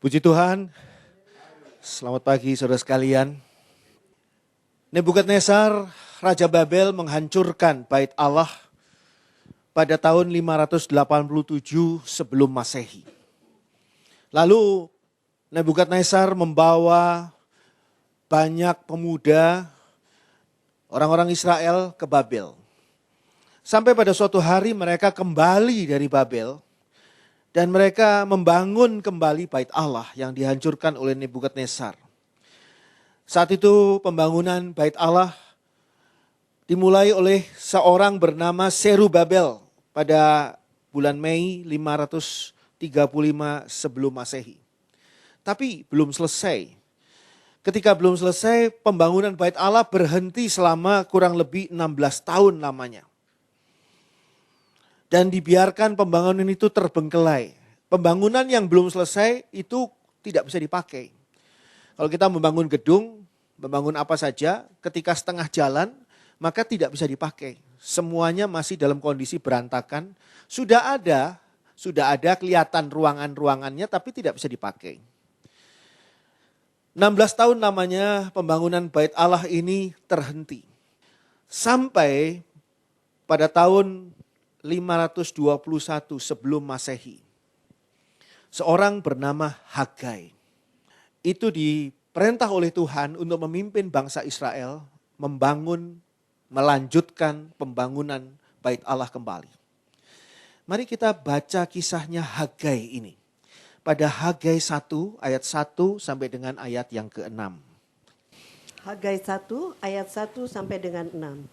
Puji Tuhan, selamat pagi saudara sekalian. Nebukadnezar, Raja Babel menghancurkan bait Allah pada tahun 587 sebelum Masehi. Lalu Nebukadnezar membawa banyak pemuda, orang-orang Israel ke Babel. Sampai pada suatu hari mereka kembali dari Babel. Dan mereka membangun kembali bait Allah yang dihancurkan oleh Nebukadnezar. Saat itu pembangunan bait Allah dimulai oleh seorang bernama Zerubabel pada bulan Mei 535 sebelum Masehi. Tapi belum selesai. Ketika belum selesai, pembangunan bait Allah berhenti selama kurang lebih 16 tahun lamanya. Dan dibiarkan pembangunan itu terbengkelai. Pembangunan yang belum selesai itu tidak bisa dipakai. Kalau kita membangun gedung, membangun apa saja, ketika setengah jalan, maka tidak bisa dipakai. Semuanya masih dalam kondisi berantakan. Sudah ada kelihatan ruangan-ruangannya, tapi tidak bisa dipakai. 16 tahun lamanya pembangunan bait Allah ini terhenti. Sampai pada tahun 521 sebelum Masehi. Seorang bernama Hagai. Itu diperintah oleh Tuhan untuk memimpin bangsa Israel melanjutkan pembangunan bait Allah kembali. Mari kita baca kisahnya Hagai ini. Pada Hagai 1 ayat 1 sampai dengan ayat yang ke-6. Hagai 1 ayat 1 sampai dengan 6.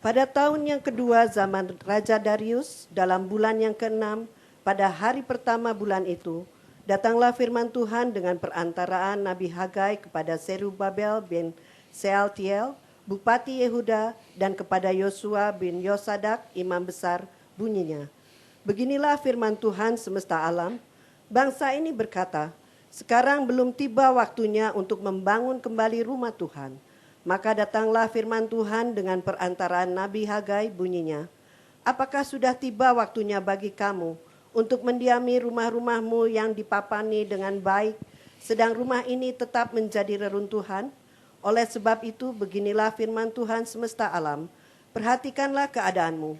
Pada tahun yang kedua zaman Raja Darius, dalam bulan yang ke-6, pada hari pertama bulan itu, datanglah firman Tuhan dengan perantaraan Nabi Hagai kepada Zerubabel bin Sealtiel, Bupati Yehuda, dan kepada Yosua bin Yosadak, Imam Besar, bunyinya. Beginilah firman Tuhan semesta alam, bangsa ini berkata, sekarang belum tiba waktunya untuk membangun kembali rumah Tuhan. Maka datanglah firman Tuhan dengan perantaraan Nabi Hagai bunyinya. Apakah sudah tiba waktunya bagi kamu untuk mendiami rumah-rumahmu yang dipapani dengan baik, sedang rumah ini tetap menjadi reruntuhan? Oleh sebab itu beginilah firman Tuhan semesta alam. Perhatikanlah keadaanmu.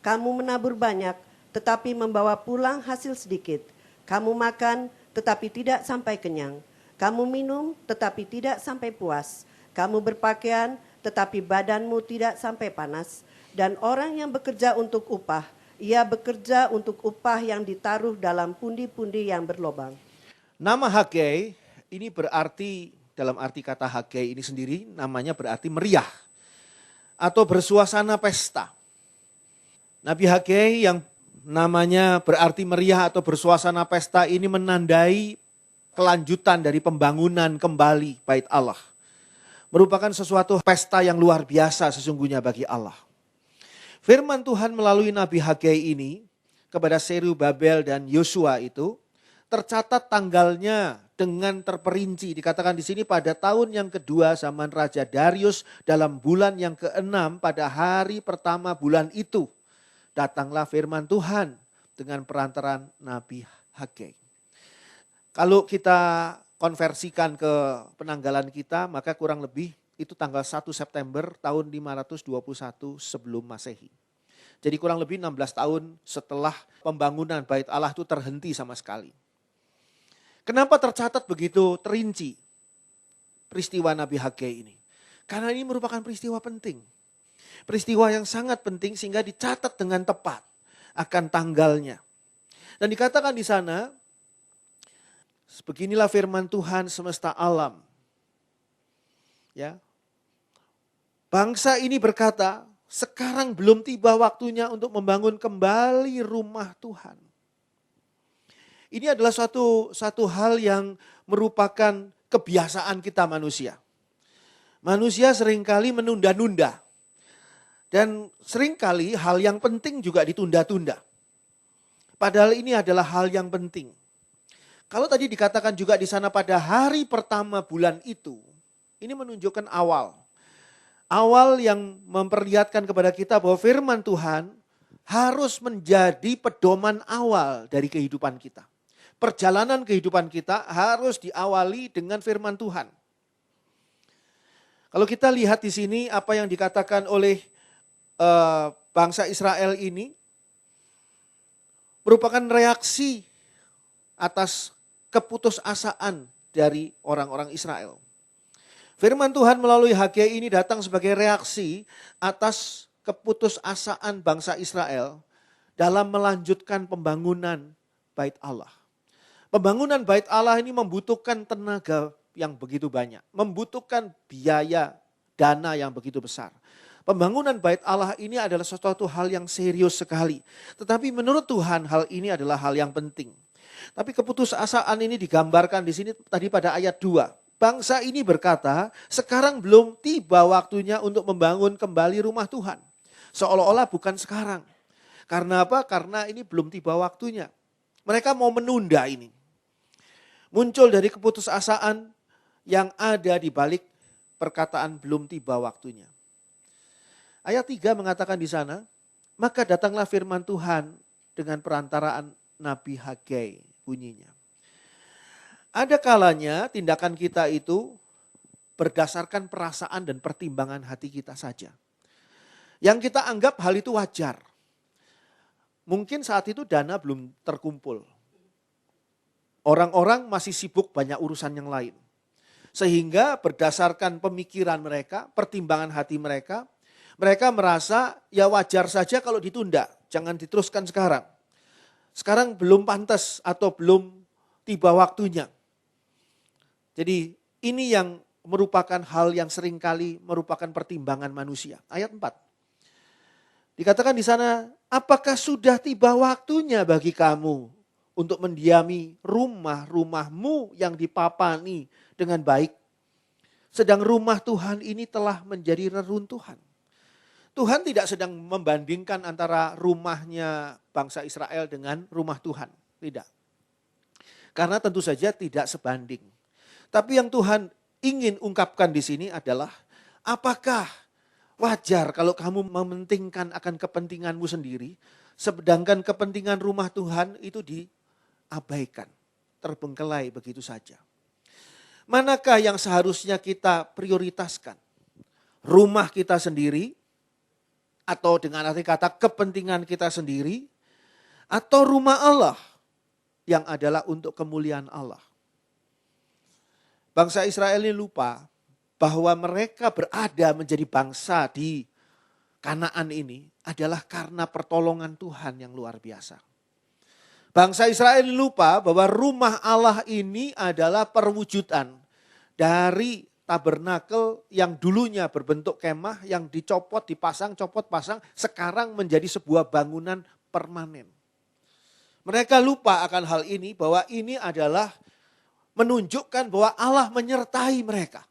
Kamu menabur banyak, tetapi membawa pulang hasil sedikit. Kamu makan, tetapi tidak sampai kenyang. Kamu minum, tetapi tidak sampai puas. Kamu berpakaian, tetapi badanmu tidak sampai panas. Dan orang yang bekerja untuk upah, ia bekerja untuk upah yang ditaruh dalam pundi-pundi yang berlobang. Nama Hagai ini berarti, dalam arti kata Hagai ini sendiri, namanya berarti meriah. Atau bersuasana pesta. Nabi Hagai yang namanya berarti meriah atau bersuasana pesta ini menandai kelanjutan dari pembangunan kembali bait Allah. Merupakan sesuatu pesta yang luar biasa sesungguhnya bagi Allah. Firman Tuhan melalui Nabi Hagai ini kepada Zerubabel dan Yosua itu tercatat tanggalnya dengan terperinci. Dikatakan di sini pada tahun yang kedua zaman Raja Darius dalam bulan yang ke-6 pada hari pertama bulan itu. Datanglah firman Tuhan dengan perantaraan Nabi Hagai. Kalau kita konversikan ke penanggalan kita, maka kurang lebih itu tanggal 1 September tahun 521 sebelum Masehi. Jadi kurang lebih 16 tahun setelah pembangunan bait Allah itu terhenti sama sekali. Kenapa tercatat begitu terinci peristiwa Nabi Hagai ini? Karena ini merupakan peristiwa penting. Peristiwa yang sangat penting sehingga dicatat dengan tepat akan tanggalnya. Dan dikatakan di sana, beginilah firman Tuhan semesta alam. Ya. Bangsa ini berkata, sekarang belum tiba waktunya untuk membangun kembali rumah Tuhan. Ini adalah satu hal yang merupakan kebiasaan kita manusia. Manusia seringkali menunda-nunda. Dan seringkali hal yang penting juga ditunda-tunda. Padahal ini adalah hal yang penting. Kalau tadi dikatakan juga di sana pada hari pertama bulan itu, ini menunjukkan awal. Awal yang memperlihatkan kepada kita bahwa firman Tuhan harus menjadi pedoman awal dari kehidupan kita. perjalanan kehidupan kita harus diawali dengan firman Tuhan. Kalau kita lihat di sini apa yang dikatakan oleh bangsa Israel ini merupakan reaksi atas keputusasaan dari orang-orang Israel. Firman Tuhan melalui Hagai ini datang sebagai reaksi atas keputusasaan bangsa Israel dalam melanjutkan pembangunan Bait Allah. Pembangunan Bait Allah ini membutuhkan tenaga yang begitu banyak, membutuhkan biaya dana yang begitu besar. Pembangunan Bait Allah ini adalah sesuatu hal yang serius sekali. Tetapi menurut Tuhan hal ini adalah hal yang penting. Tapi keputusasaan ini digambarkan di sini tadi pada ayat 2. Bangsa ini berkata, sekarang belum tiba waktunya untuk membangun kembali rumah Tuhan. Seolah-olah bukan sekarang. Karena apa? Karena ini belum tiba waktunya. Mereka mau menunda ini. Muncul dari keputusasaan yang ada di balik perkataan belum tiba waktunya. Ayat 3 mengatakan di sana, maka datanglah firman Tuhan dengan perantaraan Nabi Hagai bunyinya. Ada kalanya tindakan kita itu berdasarkan perasaan dan pertimbangan hati kita saja. Yang kita anggap hal itu wajar. Mungkin saat itu dana belum terkumpul. Orang-orang masih sibuk banyak urusan yang lain. Sehingga berdasarkan pemikiran mereka, pertimbangan hati mereka, mereka merasa ya wajar saja kalau ditunda. Jangan diteruskan sekarang. Sekarang belum pantas atau belum tiba waktunya. Jadi ini yang merupakan hal yang seringkali merupakan pertimbangan manusia. Ayat 4. Dikatakan di sana, apakah sudah tiba waktunya bagi kamu untuk mendiami rumah-rumahmu yang dipapani dengan baik. Sedang rumah Tuhan ini telah menjadi reruntuhan. Tuhan tidak sedang membandingkan antara rumahnya bangsa Israel dengan rumah Tuhan. Tidak. Karena tentu saja tidak sebanding. Tapi yang Tuhan ingin ungkapkan di sini adalah, apakah wajar kalau kamu mementingkan akan kepentinganmu sendiri, sedangkan kepentingan rumah Tuhan itu diabaikan, terbengkelai begitu saja. Manakah yang seharusnya kita prioritaskan? Rumah kita sendiri, atau dengan arti kata kepentingan kita sendiri, atau rumah Allah yang adalah untuk kemuliaan Allah? Bangsa Israel ini lupa bahwa mereka berada menjadi bangsa di Kanaan ini adalah karena pertolongan Tuhan yang luar biasa. Bangsa Israel lupa bahwa rumah Allah ini adalah perwujudan dari tabernakel yang dulunya berbentuk kemah yang dicopot, dipasang, copot, pasang, sekarang menjadi sebuah bangunan permanen. Mereka lupa akan hal ini bahwa ini adalah menunjukkan bahwa Allah menyertai mereka.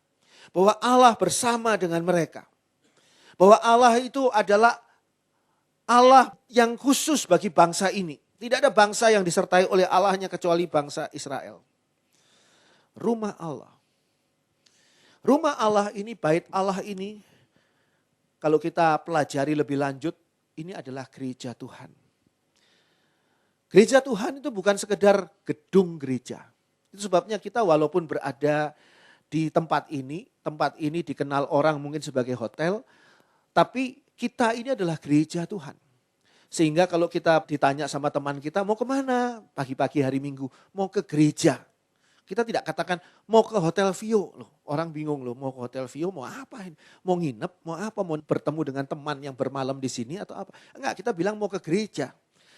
Bahwa Allah bersama dengan mereka. Bahwa Allah itu adalah Allah yang khusus bagi bangsa ini. Tidak ada bangsa yang disertai oleh Allahnya kecuali bangsa Israel. Rumah Allah. Rumah Allah ini, bait Allah ini, kalau kita pelajari lebih lanjut, ini adalah gereja Tuhan. Gereja Tuhan itu bukan sekedar gedung gereja. Itu sebabnya kita walaupun berada di tempat ini dikenal orang mungkin sebagai hotel, tapi kita ini adalah gereja Tuhan. Sehingga kalau kita ditanya sama teman kita, mau kemana? Pagi-pagi hari Minggu, mau ke gereja. Kita tidak katakan mau ke Hotel Vio. Loh, orang bingung loh, mau ke Hotel Vio mau apa? Mau nginep, mau apa? Mau bertemu dengan teman yang bermalam di sini atau apa? Enggak, kita bilang mau ke gereja.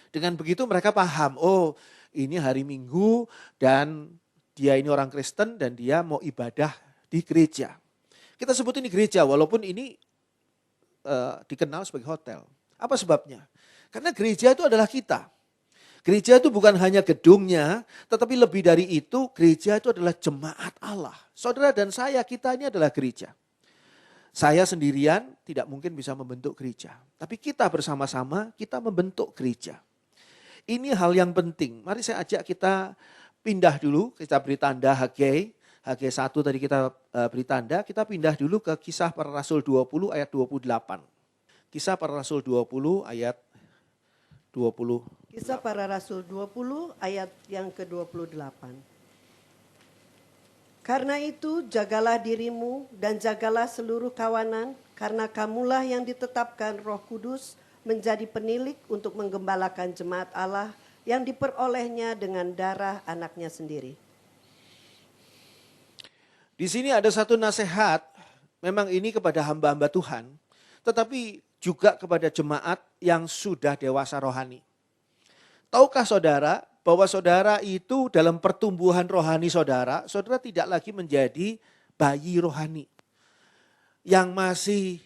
Dengan begitu mereka paham, oh ini hari Minggu dan dia ini orang Kristen dan dia mau ibadah di gereja. Kita sebut ini gereja walaupun ini dikenal sebagai hotel. Apa sebabnya? Karena gereja itu adalah kita. Gereja itu bukan hanya gedungnya, tetapi lebih dari itu gereja itu adalah jemaat Allah. Saudara dan saya, kita ini adalah gereja. Saya sendirian tidak mungkin bisa membentuk gereja. Tapi kita bersama-sama, kita membentuk gereja. Ini hal yang penting. Mari saya ajak kita pindah dulu, kita beri tanda Hagai. Hagai 1 tadi kita beri tanda, kita pindah dulu ke Kisah Para Rasul 20 ayat 28. Kisah Para Rasul 20 ayat 20. Kisah Para Rasul 20 ayat yang ke-28. Karena itu jagalah dirimu dan jagalah seluruh kawanan, karena kamulah yang ditetapkan Roh Kudus menjadi penilik untuk menggembalakan jemaat Allah yang diperolehnya dengan darah anaknya sendiri. Di sini ada satu nasihat, memang ini kepada hamba-hamba Tuhan, tetapi juga kepada jemaat yang sudah dewasa rohani. Tahukah saudara bahwa saudara itu dalam pertumbuhan rohani saudara tidak lagi menjadi bayi rohani yang masih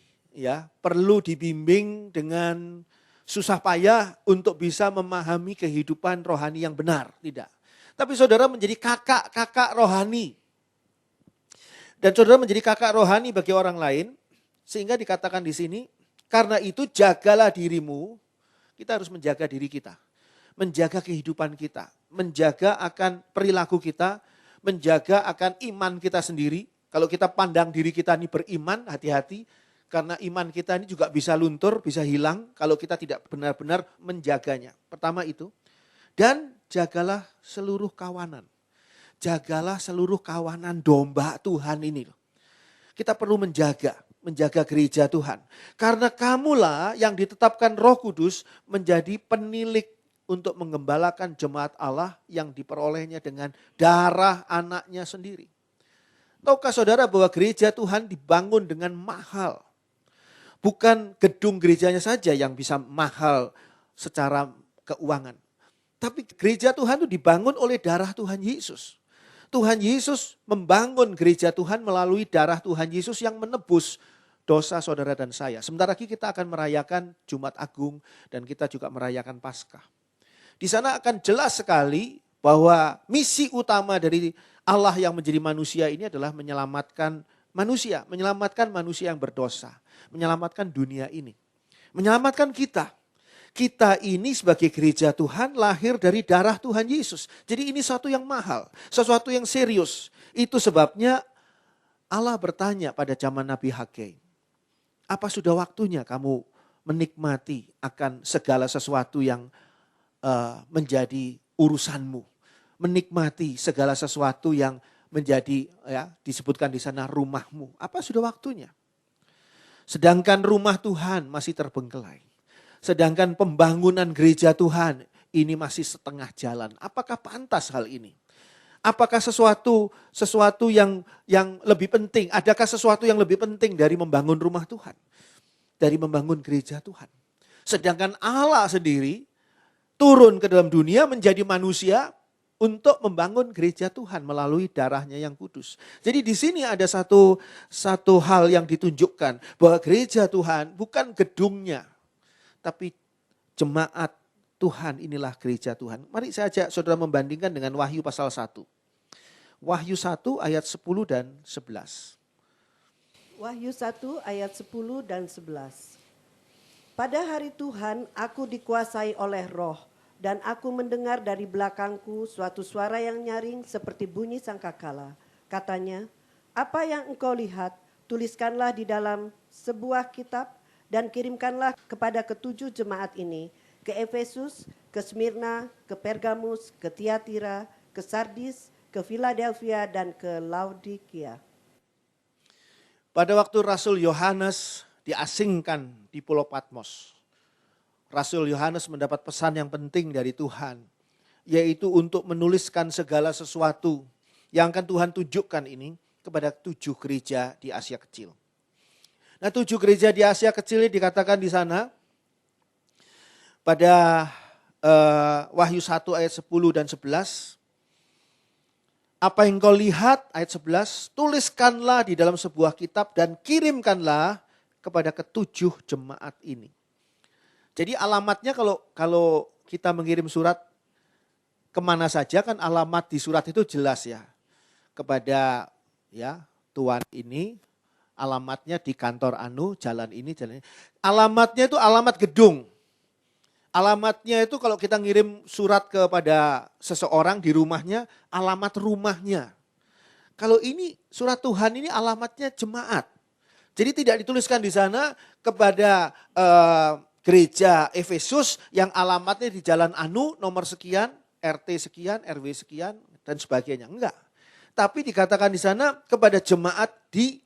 perlu dibimbing dengan susah payah untuk bisa memahami kehidupan rohani yang benar, tidak. Tapi saudara menjadi kakak-kakak rohani. Dan saudara menjadi kakak rohani bagi orang lain, sehingga dikatakan di sini, karena itu jagalah dirimu, kita harus menjaga diri kita. Menjaga kehidupan kita, menjaga akan perilaku kita, menjaga akan iman kita sendiri. Kalau kita pandang diri kita ini beriman, hati-hati. Karena iman kita ini juga bisa luntur, bisa hilang kalau kita tidak benar-benar menjaganya. Pertama itu. Dan jagalah seluruh kawanan. Jagalah seluruh kawanan domba Tuhan ini. Kita perlu menjaga gereja Tuhan. Karena kamulah yang ditetapkan Roh Kudus menjadi penilik untuk menggembalakan jemaat Allah yang diperolehnya dengan darah anaknya sendiri. Tahukah saudara bahwa gereja Tuhan dibangun dengan mahal. Bukan gedung gerejanya saja yang bisa mahal secara keuangan. Tapi gereja Tuhan itu dibangun oleh darah Tuhan Yesus. Tuhan Yesus membangun gereja Tuhan melalui darah Tuhan Yesus yang menebus dosa saudara dan saya. Sebentar lagi kita akan merayakan Jumat Agung dan kita juga merayakan Paskah. Di sana akan jelas sekali bahwa misi utama dari Allah yang menjadi manusia ini adalah menyelamatkan manusia yang berdosa, menyelamatkan dunia ini, menyelamatkan kita. Kita ini sebagai gereja Tuhan lahir dari darah Tuhan Yesus. Jadi ini sesuatu yang mahal, sesuatu yang serius. Itu sebabnya Allah bertanya pada zaman Nabi Hagai, apa sudah waktunya kamu menikmati akan segala sesuatu yang menjadi urusanmu, menikmati segala sesuatu yang menjadi disebutkan di sana rumahmu. Apa sudah waktunya? Sedangkan rumah Tuhan masih terbengkelai. Sedangkan pembangunan gereja Tuhan ini masih setengah jalan. Apakah pantas hal ini? Apakah sesuatu yang lebih penting? Adakah sesuatu yang lebih penting dari membangun rumah Tuhan? Dari membangun gereja Tuhan. Sedangkan Allah sendiri turun ke dalam dunia menjadi manusia untuk membangun gereja Tuhan melalui darahnya yang kudus. Jadi di sini ada satu hal yang ditunjukkan bahwa gereja Tuhan bukan gedungnya, tapi jemaat Tuhan inilah gereja Tuhan. Mari saya ajak saudara membandingkan dengan Wahyu pasal 1. Wahyu 1 ayat 10 dan 11. Wahyu 1 ayat 10 dan 11. Pada hari Tuhan aku dikuasai oleh roh dan aku mendengar dari belakangku suatu suara yang nyaring seperti bunyi sangkakala. Katanya, apa yang engkau lihat tuliskanlah di dalam sebuah kitab dan kirimkanlah kepada ketujuh jemaat ini, ke Efesus, ke Smyrna, ke Pergamus, ke Tiatira, ke Sardis, ke Philadelphia dan ke Laodikia. Pada waktu Rasul Yohanes diasingkan di Pulau Patmos, Rasul Yohanes mendapat pesan yang penting dari Tuhan, yaitu untuk menuliskan segala sesuatu yang akan Tuhan tunjukkan ini kepada 7 gereja di Asia Kecil. Nah, 7 gereja di Asia Kecil ini dikatakan di sana pada Wahyu 1 ayat 10 dan 11. Apa yang kau lihat ayat 11, tuliskanlah di dalam sebuah kitab dan kirimkanlah kepada ke-7 jemaat ini. Jadi alamatnya kalau kita mengirim surat kemana saja kan alamat di surat itu jelas ya. Kepada tuan ini, alamatnya di kantor jalan ini. Alamatnya itu alamat gedung. Alamatnya itu kalau kita ngirim surat kepada seseorang di rumahnya, alamat rumahnya. Kalau ini surat Tuhan ini alamatnya jemaat. Jadi tidak dituliskan di sana kepada gereja Efesus yang alamatnya di Jalan Anu nomor sekian, RT sekian, RW sekian dan sebagainya. Enggak. Tapi dikatakan di sana kepada jemaat di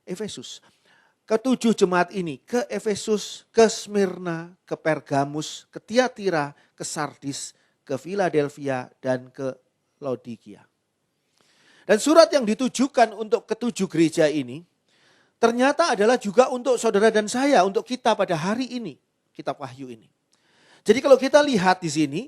Efesus. Ketujuh jemaat ini ke Efesus, ke Smyrna, ke Pergamus, ke Tiatira, ke Sardis, ke Philadelphia dan ke Laodikia. Dan surat yang ditujukan untuk ketujuh gereja ini ternyata adalah juga untuk saudara dan saya, untuk kita pada hari ini, kitab Wahyu ini. Jadi kalau kita lihat di sini,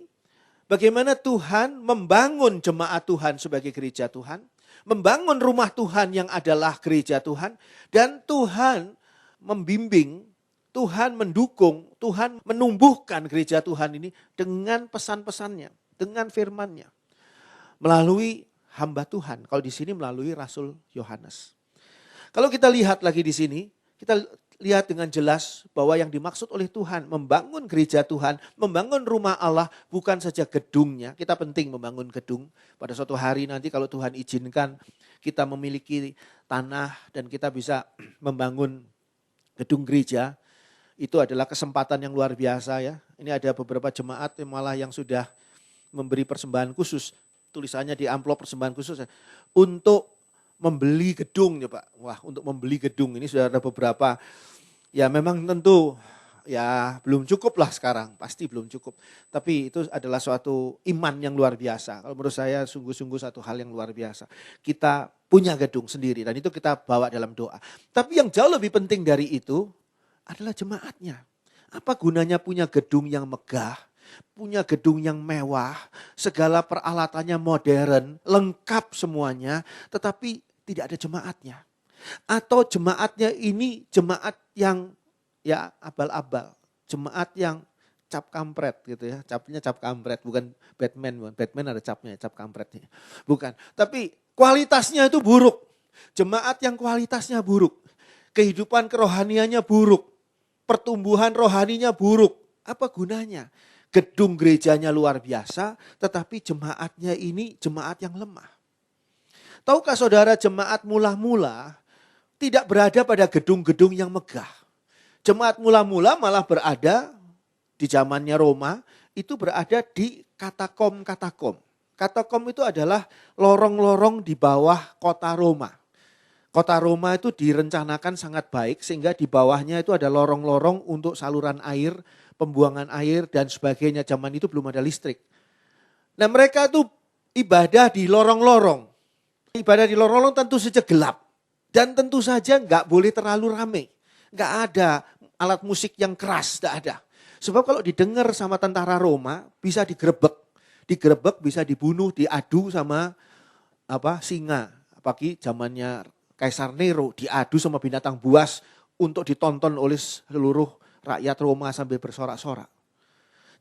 bagaimana Tuhan membangun jemaat Tuhan sebagai gereja Tuhan, membangun rumah Tuhan yang adalah gereja Tuhan, dan Tuhan membimbing, Tuhan mendukung, Tuhan menumbuhkan gereja Tuhan ini dengan pesan-pesannya, dengan firman-Nya. Melalui hamba Tuhan, kalau di sini melalui Rasul Yohanes. Kalau kita lihat lagi di sini, kita lihat dengan jelas bahwa yang dimaksud oleh Tuhan membangun gereja Tuhan, membangun rumah Allah bukan saja gedungnya. Kita penting membangun gedung. Pada suatu hari nanti kalau Tuhan izinkan kita memiliki tanah dan kita bisa membangun gedung gereja, itu adalah kesempatan yang luar biasa ya. Ini ada beberapa jemaat yang malah yang sudah memberi persembahan khusus, tulisannya di amplop persembahan khusus untuk membeli gedung ya Pak. Wah, untuk membeli gedung ini sudah ada beberapa. Ya memang tentu ya belum cukup lah sekarang, pasti belum cukup. Tapi itu adalah suatu iman yang luar biasa. Kalau menurut saya sungguh-sungguh satu hal yang luar biasa. Kita punya gedung sendiri dan itu kita bawa dalam doa. Tapi yang jauh lebih penting dari itu adalah jemaatnya. Apa gunanya punya gedung yang megah, punya gedung yang mewah, segala peralatannya modern, lengkap semuanya, tetapi tidak ada jemaatnya. Atau jemaatnya ini jemaat yang ya abal-abal, jemaat yang cap kampret gitu ya, capnya cap kampret, bukan Batman ada capnya, cap kampretnya, bukan. Tapi kualitasnya itu buruk, jemaat yang kualitasnya buruk, kehidupan kerohaniannya buruk, pertumbuhan rohaninya buruk, apa gunanya? Gedung gerejanya luar biasa, tetapi jemaatnya ini jemaat yang lemah. Tahukah saudara jemaat mula-mula tidak berada pada gedung-gedung yang megah. Jemaat mula-mula malah berada di zamannya Roma, itu berada di katakom-katakom. Katakom itu adalah lorong-lorong di bawah kota Roma. Kota Roma itu direncanakan sangat baik sehingga di bawahnya itu ada lorong-lorong untuk saluran air, pembuangan air dan sebagainya. Zaman itu belum ada listrik. Nah mereka itu ibadah di lorong-lorong. Ibadah di lorong-lorong tentu saja gelap. Dan tentu saja nggak boleh terlalu ramai. Nggak ada alat musik yang keras, nggak ada. Sebab kalau didengar sama tentara Roma bisa digerebek. Digerebek bisa dibunuh, diadu sama singa. Apalagi zamannya Kaisar Nero diadu sama binatang buas untuk ditonton oleh seluruh rakyat Roma sambil bersorak-sorak.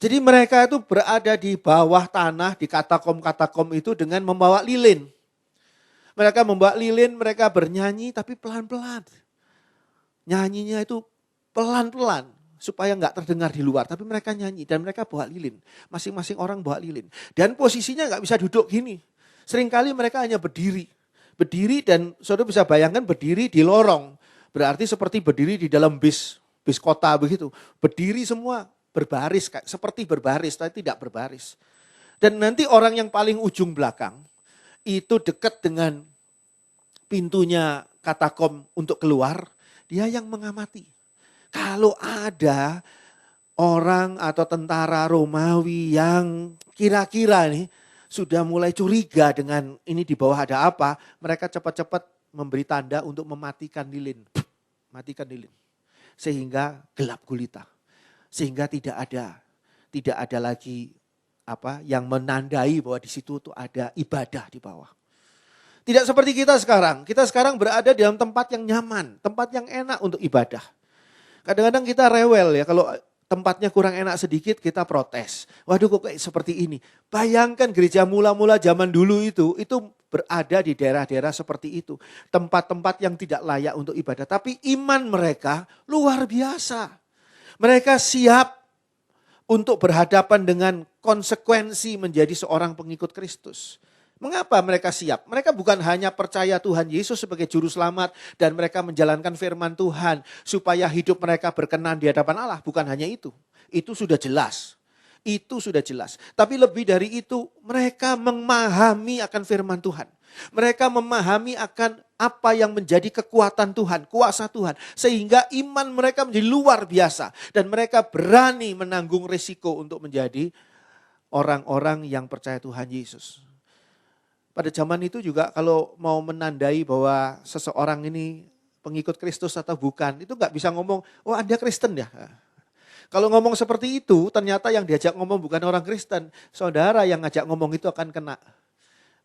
Jadi mereka itu berada di bawah tanah, di katakom-katakom itu dengan membawa lilin. Mereka membawa lilin, mereka bernyanyi tapi pelan-pelan. Nyanyinya itu pelan-pelan supaya nggak terdengar di luar. Tapi mereka nyanyi dan mereka bawa lilin. Masing-masing orang bawa lilin. Dan posisinya nggak bisa duduk gini. Seringkali mereka hanya berdiri. Berdiri dan saudara bisa bayangkan berdiri di lorong. Berarti seperti berdiri di dalam bis kota begitu. Berdiri semua berbaris, seperti berbaris tapi tidak berbaris. Dan nanti orang yang paling ujung belakang itu dekat dengan pintunya katakom untuk keluar, dia yang mengamati. Kalau ada orang atau tentara Romawi yang kira-kira nih sudah mulai curiga dengan ini di bawah ada apa, mereka cepat-cepat memberi tanda untuk mematikan lilin. Matikan lilin. Sehingga gelap gulita. Sehingga tidak ada lagi yang menandai bahwa di situ tuh ada ibadah di bawah. Tidak seperti kita sekarang. Kita sekarang berada di dalam tempat yang nyaman, tempat yang enak untuk ibadah. Kadang-kadang kita rewel ya kalau tempatnya kurang enak sedikit kita protes. Waduh kok kayak seperti ini. Bayangkan gereja mula-mula zaman dulu itu berada di daerah-daerah seperti itu. Tempat-tempat yang tidak layak untuk ibadah. Tapi iman mereka luar biasa. Mereka siap untuk berhadapan dengan konsekuensi menjadi seorang pengikut Kristus. Mengapa mereka siap? Mereka bukan hanya percaya Tuhan Yesus sebagai juru selamat dan mereka menjalankan firman Tuhan supaya hidup mereka berkenan di hadapan Allah. Bukan hanya itu. Itu sudah jelas. Itu sudah jelas. Tapi lebih dari itu, mereka memahami akan firman Tuhan. Mereka memahami akan apa yang menjadi kekuatan Tuhan, kuasa Tuhan. Sehingga iman mereka menjadi luar biasa. Dan mereka berani menanggung risiko untuk menjadi orang-orang yang percaya Tuhan Yesus. Pada zaman itu juga kalau mau menandai bahwa seseorang ini pengikut Kristus atau bukan, itu nggak bisa ngomong, oh Anda Kristen ya. Kalau ngomong seperti itu, ternyata yang diajak ngomong bukan orang Kristen. Saudara yang ngajak ngomong itu akan kena.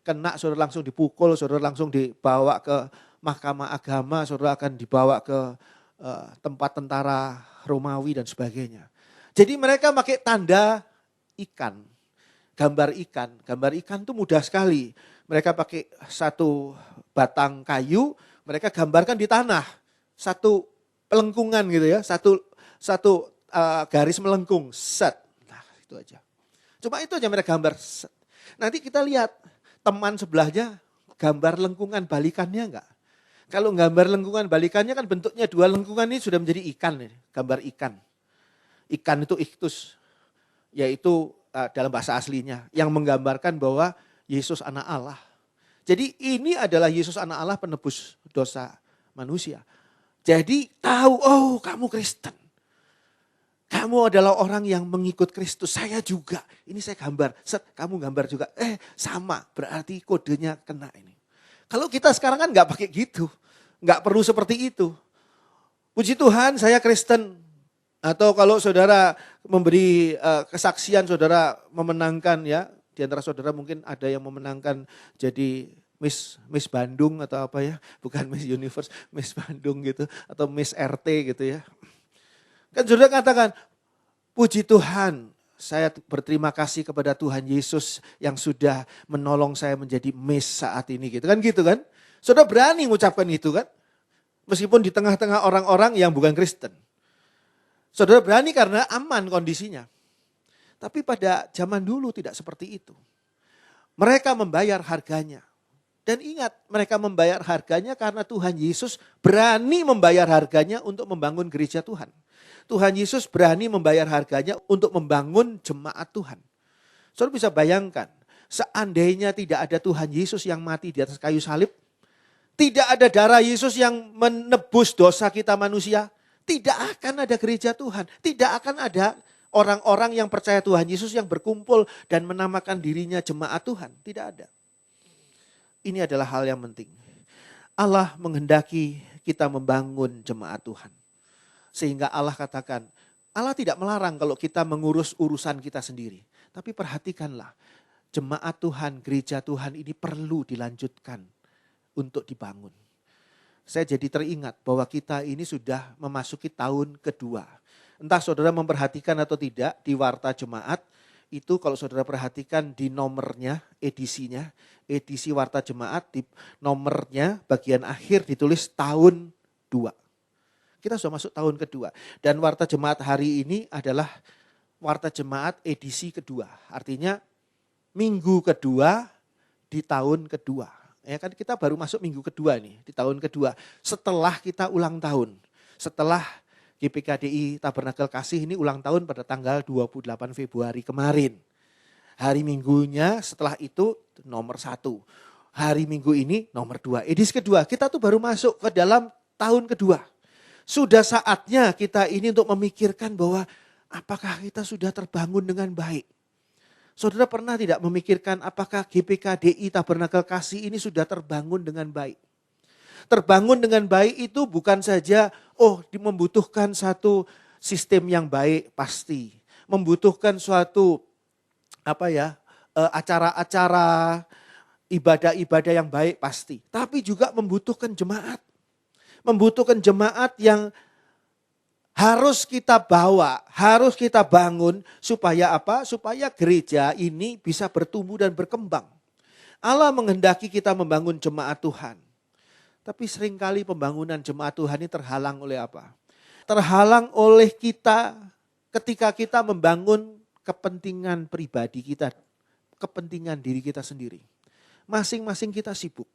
Kena, saudara langsung dipukul, saudara langsung dibawa ke mahkamah agama, saudara akan dibawa ke tempat tentara Romawi dan sebagainya. Jadi mereka pakai tanda ikan, gambar ikan. Gambar ikan itu mudah sekali. Mereka pakai satu batang kayu, mereka gambarkan di tanah. Satu pelengkungan gitu ya, satu garis melengkung, set. Nah itu aja. Cuma itu aja mereka gambar, set. Nanti kita lihat teman sebelahnya gambar lengkungan balikannya enggak? Kalau gambar lengkungan balikannya kan bentuknya dua lengkungan ini sudah menjadi ikan. Gambar ikan. Ikan itu ichthus, yaitu dalam bahasa aslinya. Yang menggambarkan bahwa Yesus anak Allah. Jadi ini adalah Yesus anak Allah penebus dosa manusia. Jadi tahu, oh kamu Kristen. Kamu adalah orang yang mengikut Kristus, saya juga. Ini saya gambar, set, kamu gambar juga. Sama, berarti kodenya kena ini. Kalau kita sekarang kan gak pakai gitu. Gak perlu seperti itu. Puji Tuhan saya Kristen. Atau kalau saudara memberi kesaksian, saudara memenangkan ya. Di antara saudara mungkin ada yang memenangkan jadi Miss Bandung atau apa ya. Bukan Miss Universe, Miss Bandung gitu. Atau Miss RT gitu ya. Kan saudara katakan, puji Tuhan, saya berterima kasih kepada Tuhan Yesus yang sudah menolong saya menjadi Miss saat ini gitu kan. Saudara berani mengucapkan itu kan. Meskipun di tengah-tengah orang-orang yang bukan Kristen. Saudara berani karena aman kondisinya. Tapi pada zaman dulu tidak seperti itu. Mereka membayar harganya. Dan ingat, mereka membayar harganya karena Tuhan Yesus berani membayar harganya untuk membangun gereja Tuhan. Tuhan Yesus berani membayar harganya untuk membangun jemaat Tuhan. Saudara bisa bayangkan, seandainya tidak ada Tuhan Yesus yang mati di atas kayu salib, tidak ada darah Yesus yang menebus dosa kita manusia, tidak akan ada gereja Tuhan, tidak akan ada orang-orang yang percaya Tuhan Yesus yang berkumpul dan menamakan dirinya jemaat Tuhan, tidak ada. Ini adalah hal yang penting. Allah menghendaki kita membangun jemaat Tuhan. Sehingga Allah katakan, Allah tidak melarang kalau kita mengurus urusan kita sendiri. Tapi perhatikanlah, jemaat Tuhan, gereja Tuhan ini perlu dilanjutkan untuk dibangun. Saya jadi teringat bahwa kita ini sudah memasuki tahun kedua. Entah saudara memperhatikan atau tidak di Warta Jemaat, itu kalau saudara perhatikan di nomornya, edisinya, edisi Warta Jemaat di nomornya bagian akhir ditulis tahun 2. Kita sudah masuk tahun kedua. Dan Warta Jemaat hari ini adalah Warta Jemaat edisi kedua. Artinya minggu kedua di tahun kedua. Ya kan kita baru masuk minggu kedua nih, di tahun kedua. Setelah kita ulang tahun. Setelah GPKDI Tabernakel Kasih ini ulang tahun pada tanggal 28 Februari kemarin. Hari minggunya setelah itu nomor 1. Hari minggu ini nomor 2. Edisi kedua. Kita tuh baru masuk ke dalam tahun kedua. Sudah saatnya kita ini untuk memikirkan bahwa apakah kita sudah terbangun dengan baik. Saudara pernah tidak memikirkan apakah GPKDI Tabernakel Kasih ini sudah terbangun dengan baik. Terbangun dengan baik itu bukan saja membutuhkan satu sistem yang baik pasti. Membutuhkan suatu acara-acara, ibadah-ibadah yang baik pasti. Tapi juga membutuhkan jemaat. Membutuhkan jemaat yang harus kita bawa, harus kita bangun supaya apa? Supaya gereja ini bisa bertumbuh dan berkembang. Allah menghendaki kita membangun jemaat Tuhan. Tapi seringkali pembangunan jemaat Tuhan ini terhalang oleh apa? Terhalang oleh kita ketika kita membangun kepentingan pribadi kita, kepentingan diri kita sendiri. masing-masing kita sibuk.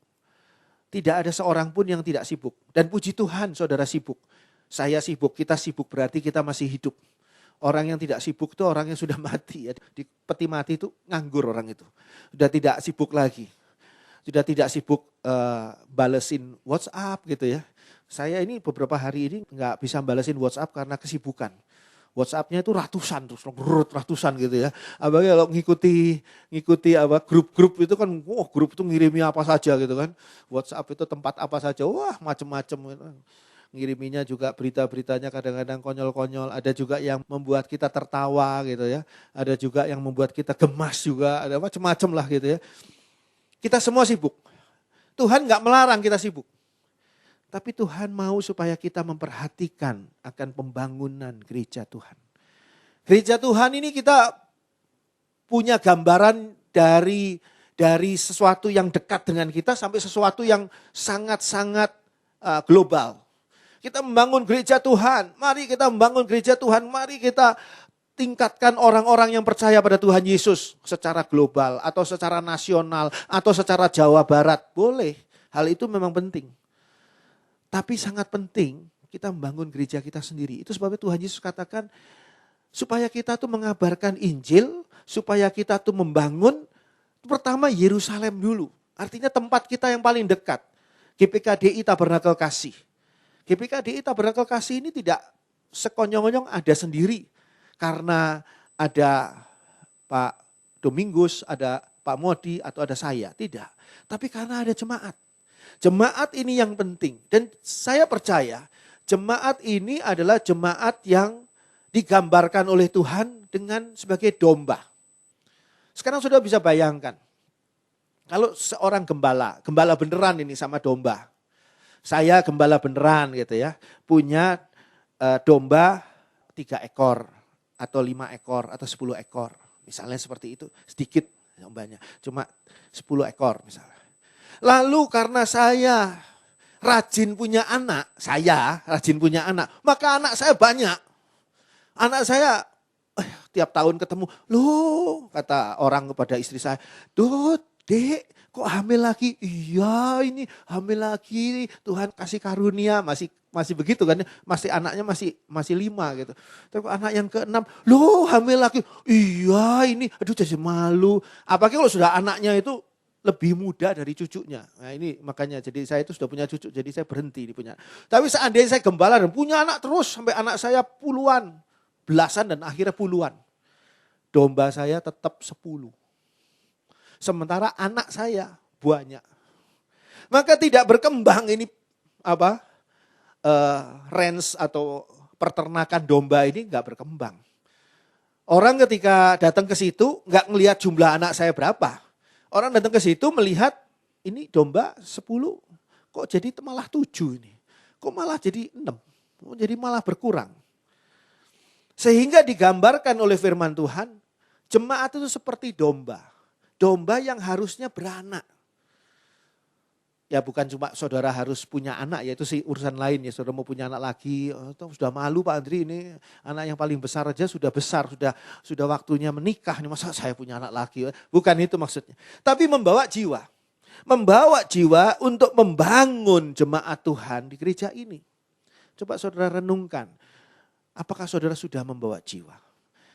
Tidak ada seorang pun yang tidak sibuk. Dan puji Tuhan saudara sibuk. Saya sibuk, kita sibuk berarti kita masih hidup. Orang yang tidak sibuk itu orang yang sudah mati. Di peti mati itu nganggur orang itu. Sudah tidak sibuk lagi. Sudah tidak sibuk balesin WhatsApp gitu ya. Saya ini beberapa hari ini nggak bisa balesin WhatsApp karena kesibukan. WhatsApp-nya itu ratusan terus, ratusan gitu ya. Apalagi kalau ngikuti grup-grup itu kan, grup itu ngirimi apa saja gitu kan. WhatsApp itu tempat apa saja, macem-macem gitu. Ngiriminya juga berita-beritanya kadang-kadang konyol-konyol. Ada juga yang membuat kita tertawa gitu ya. Ada juga yang membuat kita gemas juga. Ada macam-macam lah gitu ya. Kita semua sibuk. Tuhan gak melarang kita sibuk. Tapi Tuhan mau supaya kita memperhatikan akan pembangunan gereja Tuhan. Gereja Tuhan ini kita punya gambaran dari sesuatu yang dekat dengan kita sampai sesuatu yang sangat-sangat global. Kita membangun gereja Tuhan, mari kita membangun gereja Tuhan, mari kita tingkatkan orang-orang yang percaya pada Tuhan Yesus secara global atau secara nasional atau secara Jawa Barat. Boleh, hal itu memang penting. Tapi sangat penting kita membangun gereja kita sendiri. Itu sebabnya Tuhan Yesus katakan supaya kita tuh mengabarkan Injil, supaya kita tuh membangun pertama Yerusalem dulu. Artinya tempat kita yang paling dekat. GPKDI Tabernakel Kasih. GPKDI Tabernakel Kasih ini tidak sekonyong-konyong ada sendiri. Karena ada Pak Domingus, ada Pak Modi atau ada saya. Tidak. Tapi karena ada jemaat. Jemaat ini yang penting. Dan saya percaya jemaat ini adalah jemaat yang digambarkan oleh Tuhan dengan sebagai domba. Sekarang sudah bisa bayangkan. Kalau seorang gembala beneran ini sama domba. Saya gembala beneran gitu ya. Punya domba 3 ekor atau 5 ekor atau 10 ekor. Misalnya seperti itu. Sedikit dombanya. Cuma 10 ekor misalnya. Lalu karena saya rajin punya anak, maka anak saya banyak. Anak saya tiap tahun ketemu, loh kata orang kepada istri saya, Dek, kok hamil lagi? Iya ini hamil lagi, Tuhan kasih karunia, masih begitu kan, anaknya masih 5 gitu. Tapi anak yang ke-6, loh hamil lagi, iya ini, aduh jadi malu. Apalagi kalau sudah anaknya itu lebih muda dari cucunya. Nah ini makanya jadi saya itu sudah punya cucu, jadi saya berhenti di punya. Tapi seandainya saya gembala dan punya anak terus sampai anak saya puluhan, belasan dan akhirnya puluhan. Domba saya tetap 10. Sementara anak saya banyak. Maka tidak berkembang ini range atau peternakan domba ini enggak berkembang. Orang ketika datang ke situ enggak ngelihat jumlah anak saya berapa. Orang datang ke situ melihat ini domba 10, kok jadi malah 7 ini. Kok malah jadi 6, kok jadi malah berkurang. Sehingga digambarkan oleh firman Tuhan, jemaat itu seperti domba. Domba yang harusnya beranak. Ya bukan cuma saudara harus punya anak, ya itu sih urusan lain ya. Saudara mau punya anak lagi, sudah malu Pak Andri ini anak yang paling besar aja sudah besar, sudah waktunya menikah. Ini masa saya punya anak lagi? Bukan itu maksudnya. Tapi membawa jiwa. Membawa jiwa untuk membangun jemaat Tuhan di gereja ini. Coba saudara renungkan, apakah saudara sudah membawa jiwa?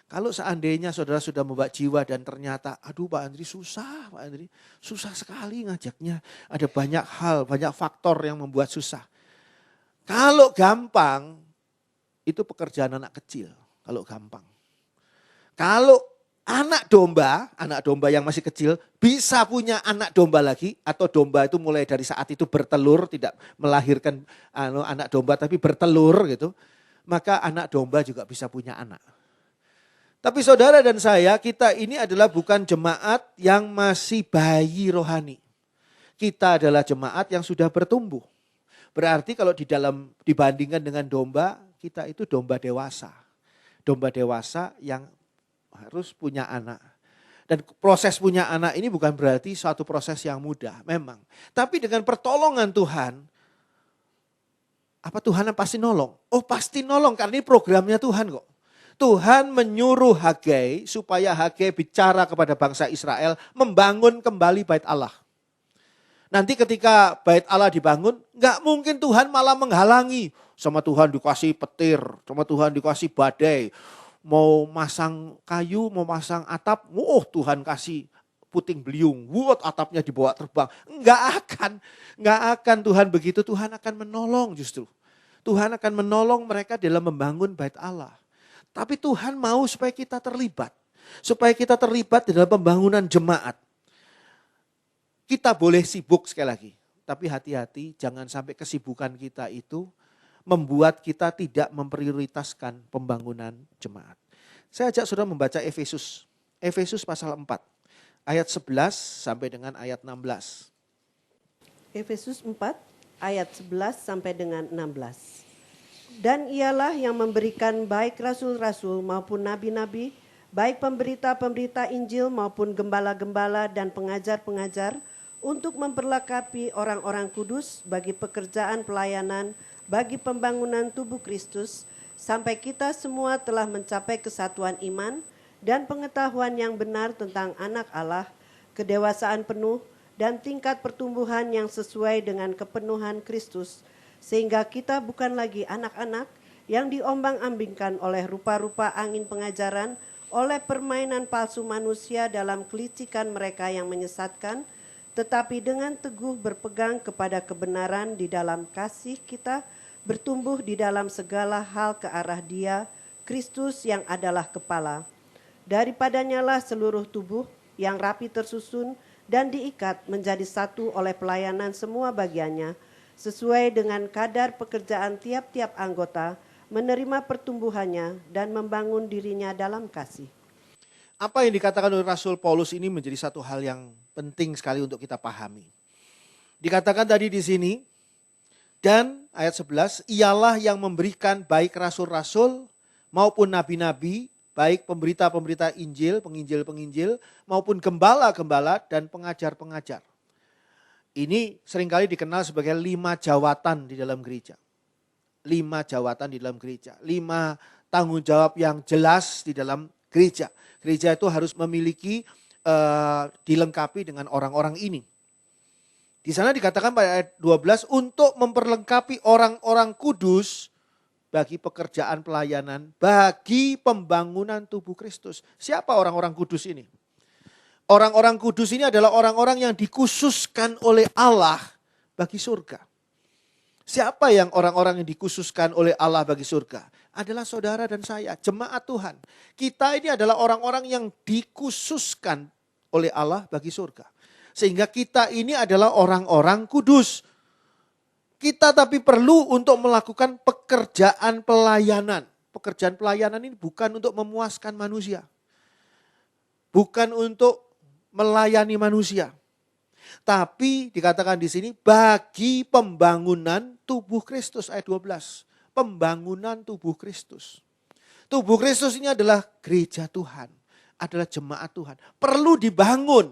Kalau seandainya saudara sudah membawa jiwa dan ternyata, aduh Pak Andri susah sekali ngajaknya. Ada banyak hal, banyak faktor yang membuat susah. Kalau gampang, itu pekerjaan anak kecil. Kalau gampang. Kalau anak domba yang masih kecil, bisa punya anak domba lagi. Atau domba itu mulai dari saat itu bertelur, tidak melahirkan anak domba tapi bertelur gitu. Maka anak domba juga bisa punya anak. Tapi saudara dan saya, kita ini adalah bukan jemaat yang masih bayi rohani. Kita adalah jemaat yang sudah bertumbuh. Berarti kalau dibandingkan dengan domba, kita itu domba dewasa. Domba dewasa yang harus punya anak. Dan proses punya anak ini bukan berarti suatu proses yang mudah, memang. Tapi dengan pertolongan Tuhan, Tuhan pasti nolong? Oh pasti nolong, karena ini programnya Tuhan kok. Tuhan menyuruh Hagai supaya Hagai bicara kepada bangsa Israel membangun kembali bait Allah. Nanti ketika bait Allah dibangun, nggak mungkin Tuhan malah menghalangi. Sama Tuhan dikasih petir, sama Tuhan dikasih badai. Mau masang kayu, mau masang atap, Tuhan kasih puting beliung. Atapnya dibawa terbang. Nggak akan Tuhan begitu. Tuhan akan menolong justru. Tuhan akan menolong mereka dalam membangun bait Allah. Tapi Tuhan mau supaya kita terlibat. Supaya kita terlibat dalam pembangunan jemaat. Kita boleh sibuk sekali lagi, tapi hati-hati jangan sampai kesibukan kita itu membuat kita tidak memprioritaskan pembangunan jemaat. Saya ajak saudara membaca Efesus. Efesus pasal 4, ayat 11 sampai dengan ayat 16. Efesus 4 ayat 11 sampai dengan 16. Dan ialah yang memberikan baik rasul-rasul maupun nabi-nabi, baik pemberita-pemberita Injil maupun gembala-gembala dan pengajar-pengajar, untuk memperlengkapi orang-orang kudus bagi pekerjaan pelayanan, bagi pembangunan tubuh Kristus, sampai kita semua telah mencapai kesatuan iman dan pengetahuan yang benar tentang anak Allah, kedewasaan penuh dan tingkat pertumbuhan yang sesuai dengan kepenuhan Kristus, sehingga kita bukan lagi anak-anak yang diombang-ambingkan oleh rupa-rupa angin pengajaran, oleh permainan palsu manusia dalam kelicikan mereka yang menyesatkan, tetapi dengan teguh berpegang kepada kebenaran di dalam kasih kita bertumbuh di dalam segala hal ke arah Dia, Kristus yang adalah kepala. Daripadanya lah seluruh tubuh yang rapi tersusun dan diikat menjadi satu oleh pelayanan semua bagiannya, sesuai dengan kadar pekerjaan tiap-tiap anggota, menerima pertumbuhannya dan membangun dirinya dalam kasih. Apa yang dikatakan oleh Rasul Paulus ini menjadi satu hal yang penting sekali untuk kita pahami. Dikatakan tadi di sini, dan ayat 11, ialah yang memberikan baik rasul-rasul maupun nabi-nabi, baik pemberita-pemberita Injil, penginjil-penginjil, maupun gembala-gembala dan pengajar-pengajar. Ini seringkali dikenal sebagai 5 jawatan di dalam gereja. 5 jawatan di dalam gereja. 5 tanggung jawab yang jelas di dalam gereja. Gereja itu harus memiliki, dilengkapi dengan orang-orang ini. Di sana dikatakan pada ayat 12, untuk memperlengkapi orang-orang kudus bagi pekerjaan pelayanan, bagi pembangunan tubuh Kristus. Siapa orang-orang kudus ini? Orang-orang kudus ini adalah orang-orang yang dikhususkan oleh Allah bagi surga. Siapa yang orang-orang yang dikhususkan oleh Allah bagi surga? Adalah saudara dan saya, jemaat Tuhan. Kita ini adalah orang-orang yang dikhususkan oleh Allah bagi surga. Sehingga kita ini adalah orang-orang kudus. Kita tapi perlu untuk melakukan pekerjaan pelayanan. Pekerjaan pelayanan ini bukan untuk memuaskan manusia. Bukan untuk melayani manusia. Tapi dikatakan di sini bagi pembangunan tubuh Kristus ayat 12. Pembangunan tubuh Kristus. Tubuh Kristus ini adalah gereja Tuhan, adalah jemaat Tuhan. Perlu dibangun.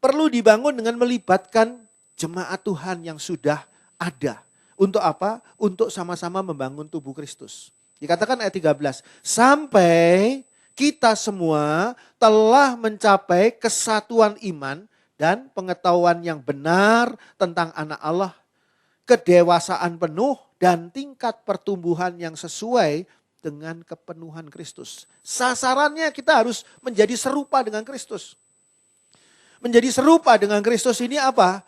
Perlu dibangun dengan melibatkan jemaat Tuhan yang sudah ada. Untuk apa? Untuk sama-sama membangun tubuh Kristus. Dikatakan ayat 13, sampai kita semua telah mencapai kesatuan iman dan pengetahuan yang benar tentang anak Allah, kedewasaan penuh dan tingkat pertumbuhan yang sesuai dengan kepenuhan Kristus. Sasarannya kita harus menjadi serupa dengan Kristus. Menjadi serupa dengan Kristus ini apa?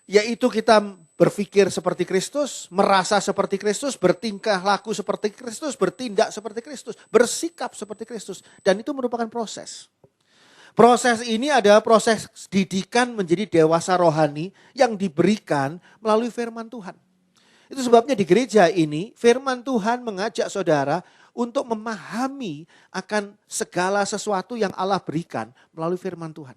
Yaitu kita berpikir seperti Kristus, merasa seperti Kristus, bertingkah laku seperti Kristus, bertindak seperti Kristus, bersikap seperti Kristus. Dan itu merupakan proses. Proses ini adalah proses didikan menjadi dewasa rohani yang diberikan melalui firman Tuhan. Itu sebabnya di gereja ini firman Tuhan mengajak saudara untuk memahami akan segala sesuatu yang Allah berikan melalui firman Tuhan.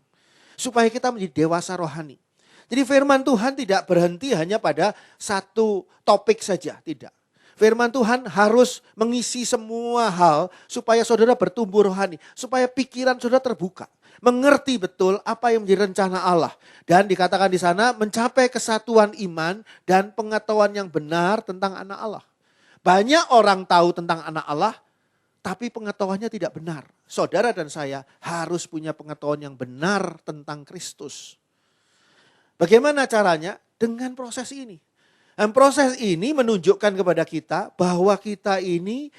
Supaya kita menjadi dewasa rohani. Jadi firman Tuhan tidak berhenti hanya pada satu topik saja, tidak. Firman Tuhan harus mengisi semua hal supaya saudara bertumbuh rohani. Supaya pikiran saudara terbuka. Mengerti betul apa yang menjadi rencana Allah. Dan dikatakan di sana mencapai kesatuan iman dan pengetahuan yang benar tentang anak Allah. Banyak orang tahu tentang anak Allah, tapi pengetahuannya tidak benar. Saudara dan saya harus punya pengetahuan yang benar tentang Kristus. Bagaimana caranya? Dengan proses ini. Dan proses ini menunjukkan kepada kita bahwa kita ini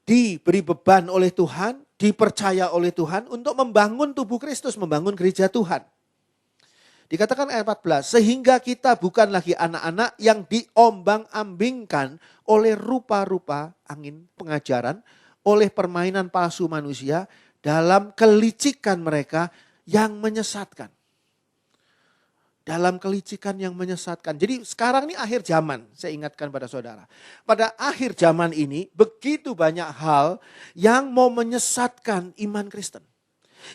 diberi beban oleh Tuhan, dipercaya oleh Tuhan untuk membangun tubuh Kristus, membangun gereja Tuhan. Dikatakan ayat 14, sehingga kita bukan lagi anak-anak yang diombang-ambingkan oleh rupa-rupa angin pengajaran, oleh permainan palsu manusia dalam kelicikan mereka yang menyesatkan. Dalam kelicikan yang menyesatkan. Jadi sekarang ini akhir zaman, saya ingatkan pada saudara. Pada akhir zaman ini begitu banyak hal yang mau menyesatkan iman Kristen.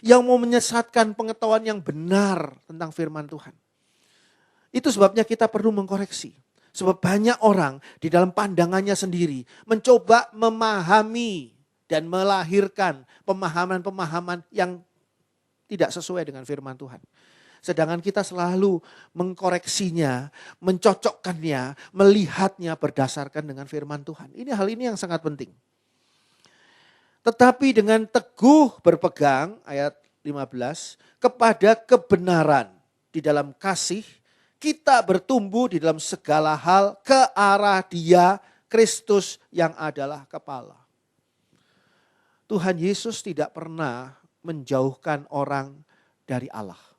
Yang mau menyesatkan pengetahuan yang benar tentang firman Tuhan. Itu sebabnya kita perlu mengkoreksi. Sebab banyak orang di dalam pandangannya sendiri mencoba memahami dan melahirkan pemahaman-pemahaman yang tidak sesuai dengan firman Tuhan. Sedangkan kita selalu mengkoreksinya, mencocokkannya, melihatnya berdasarkan dengan firman Tuhan. Hal ini yang sangat penting. Tetapi dengan teguh berpegang, ayat 15, kepada kebenaran di dalam kasih, kita bertumbuh di dalam segala hal ke arah Dia, Kristus yang adalah kepala. Tuhan Yesus tidak pernah menjauhkan orang dari Allah.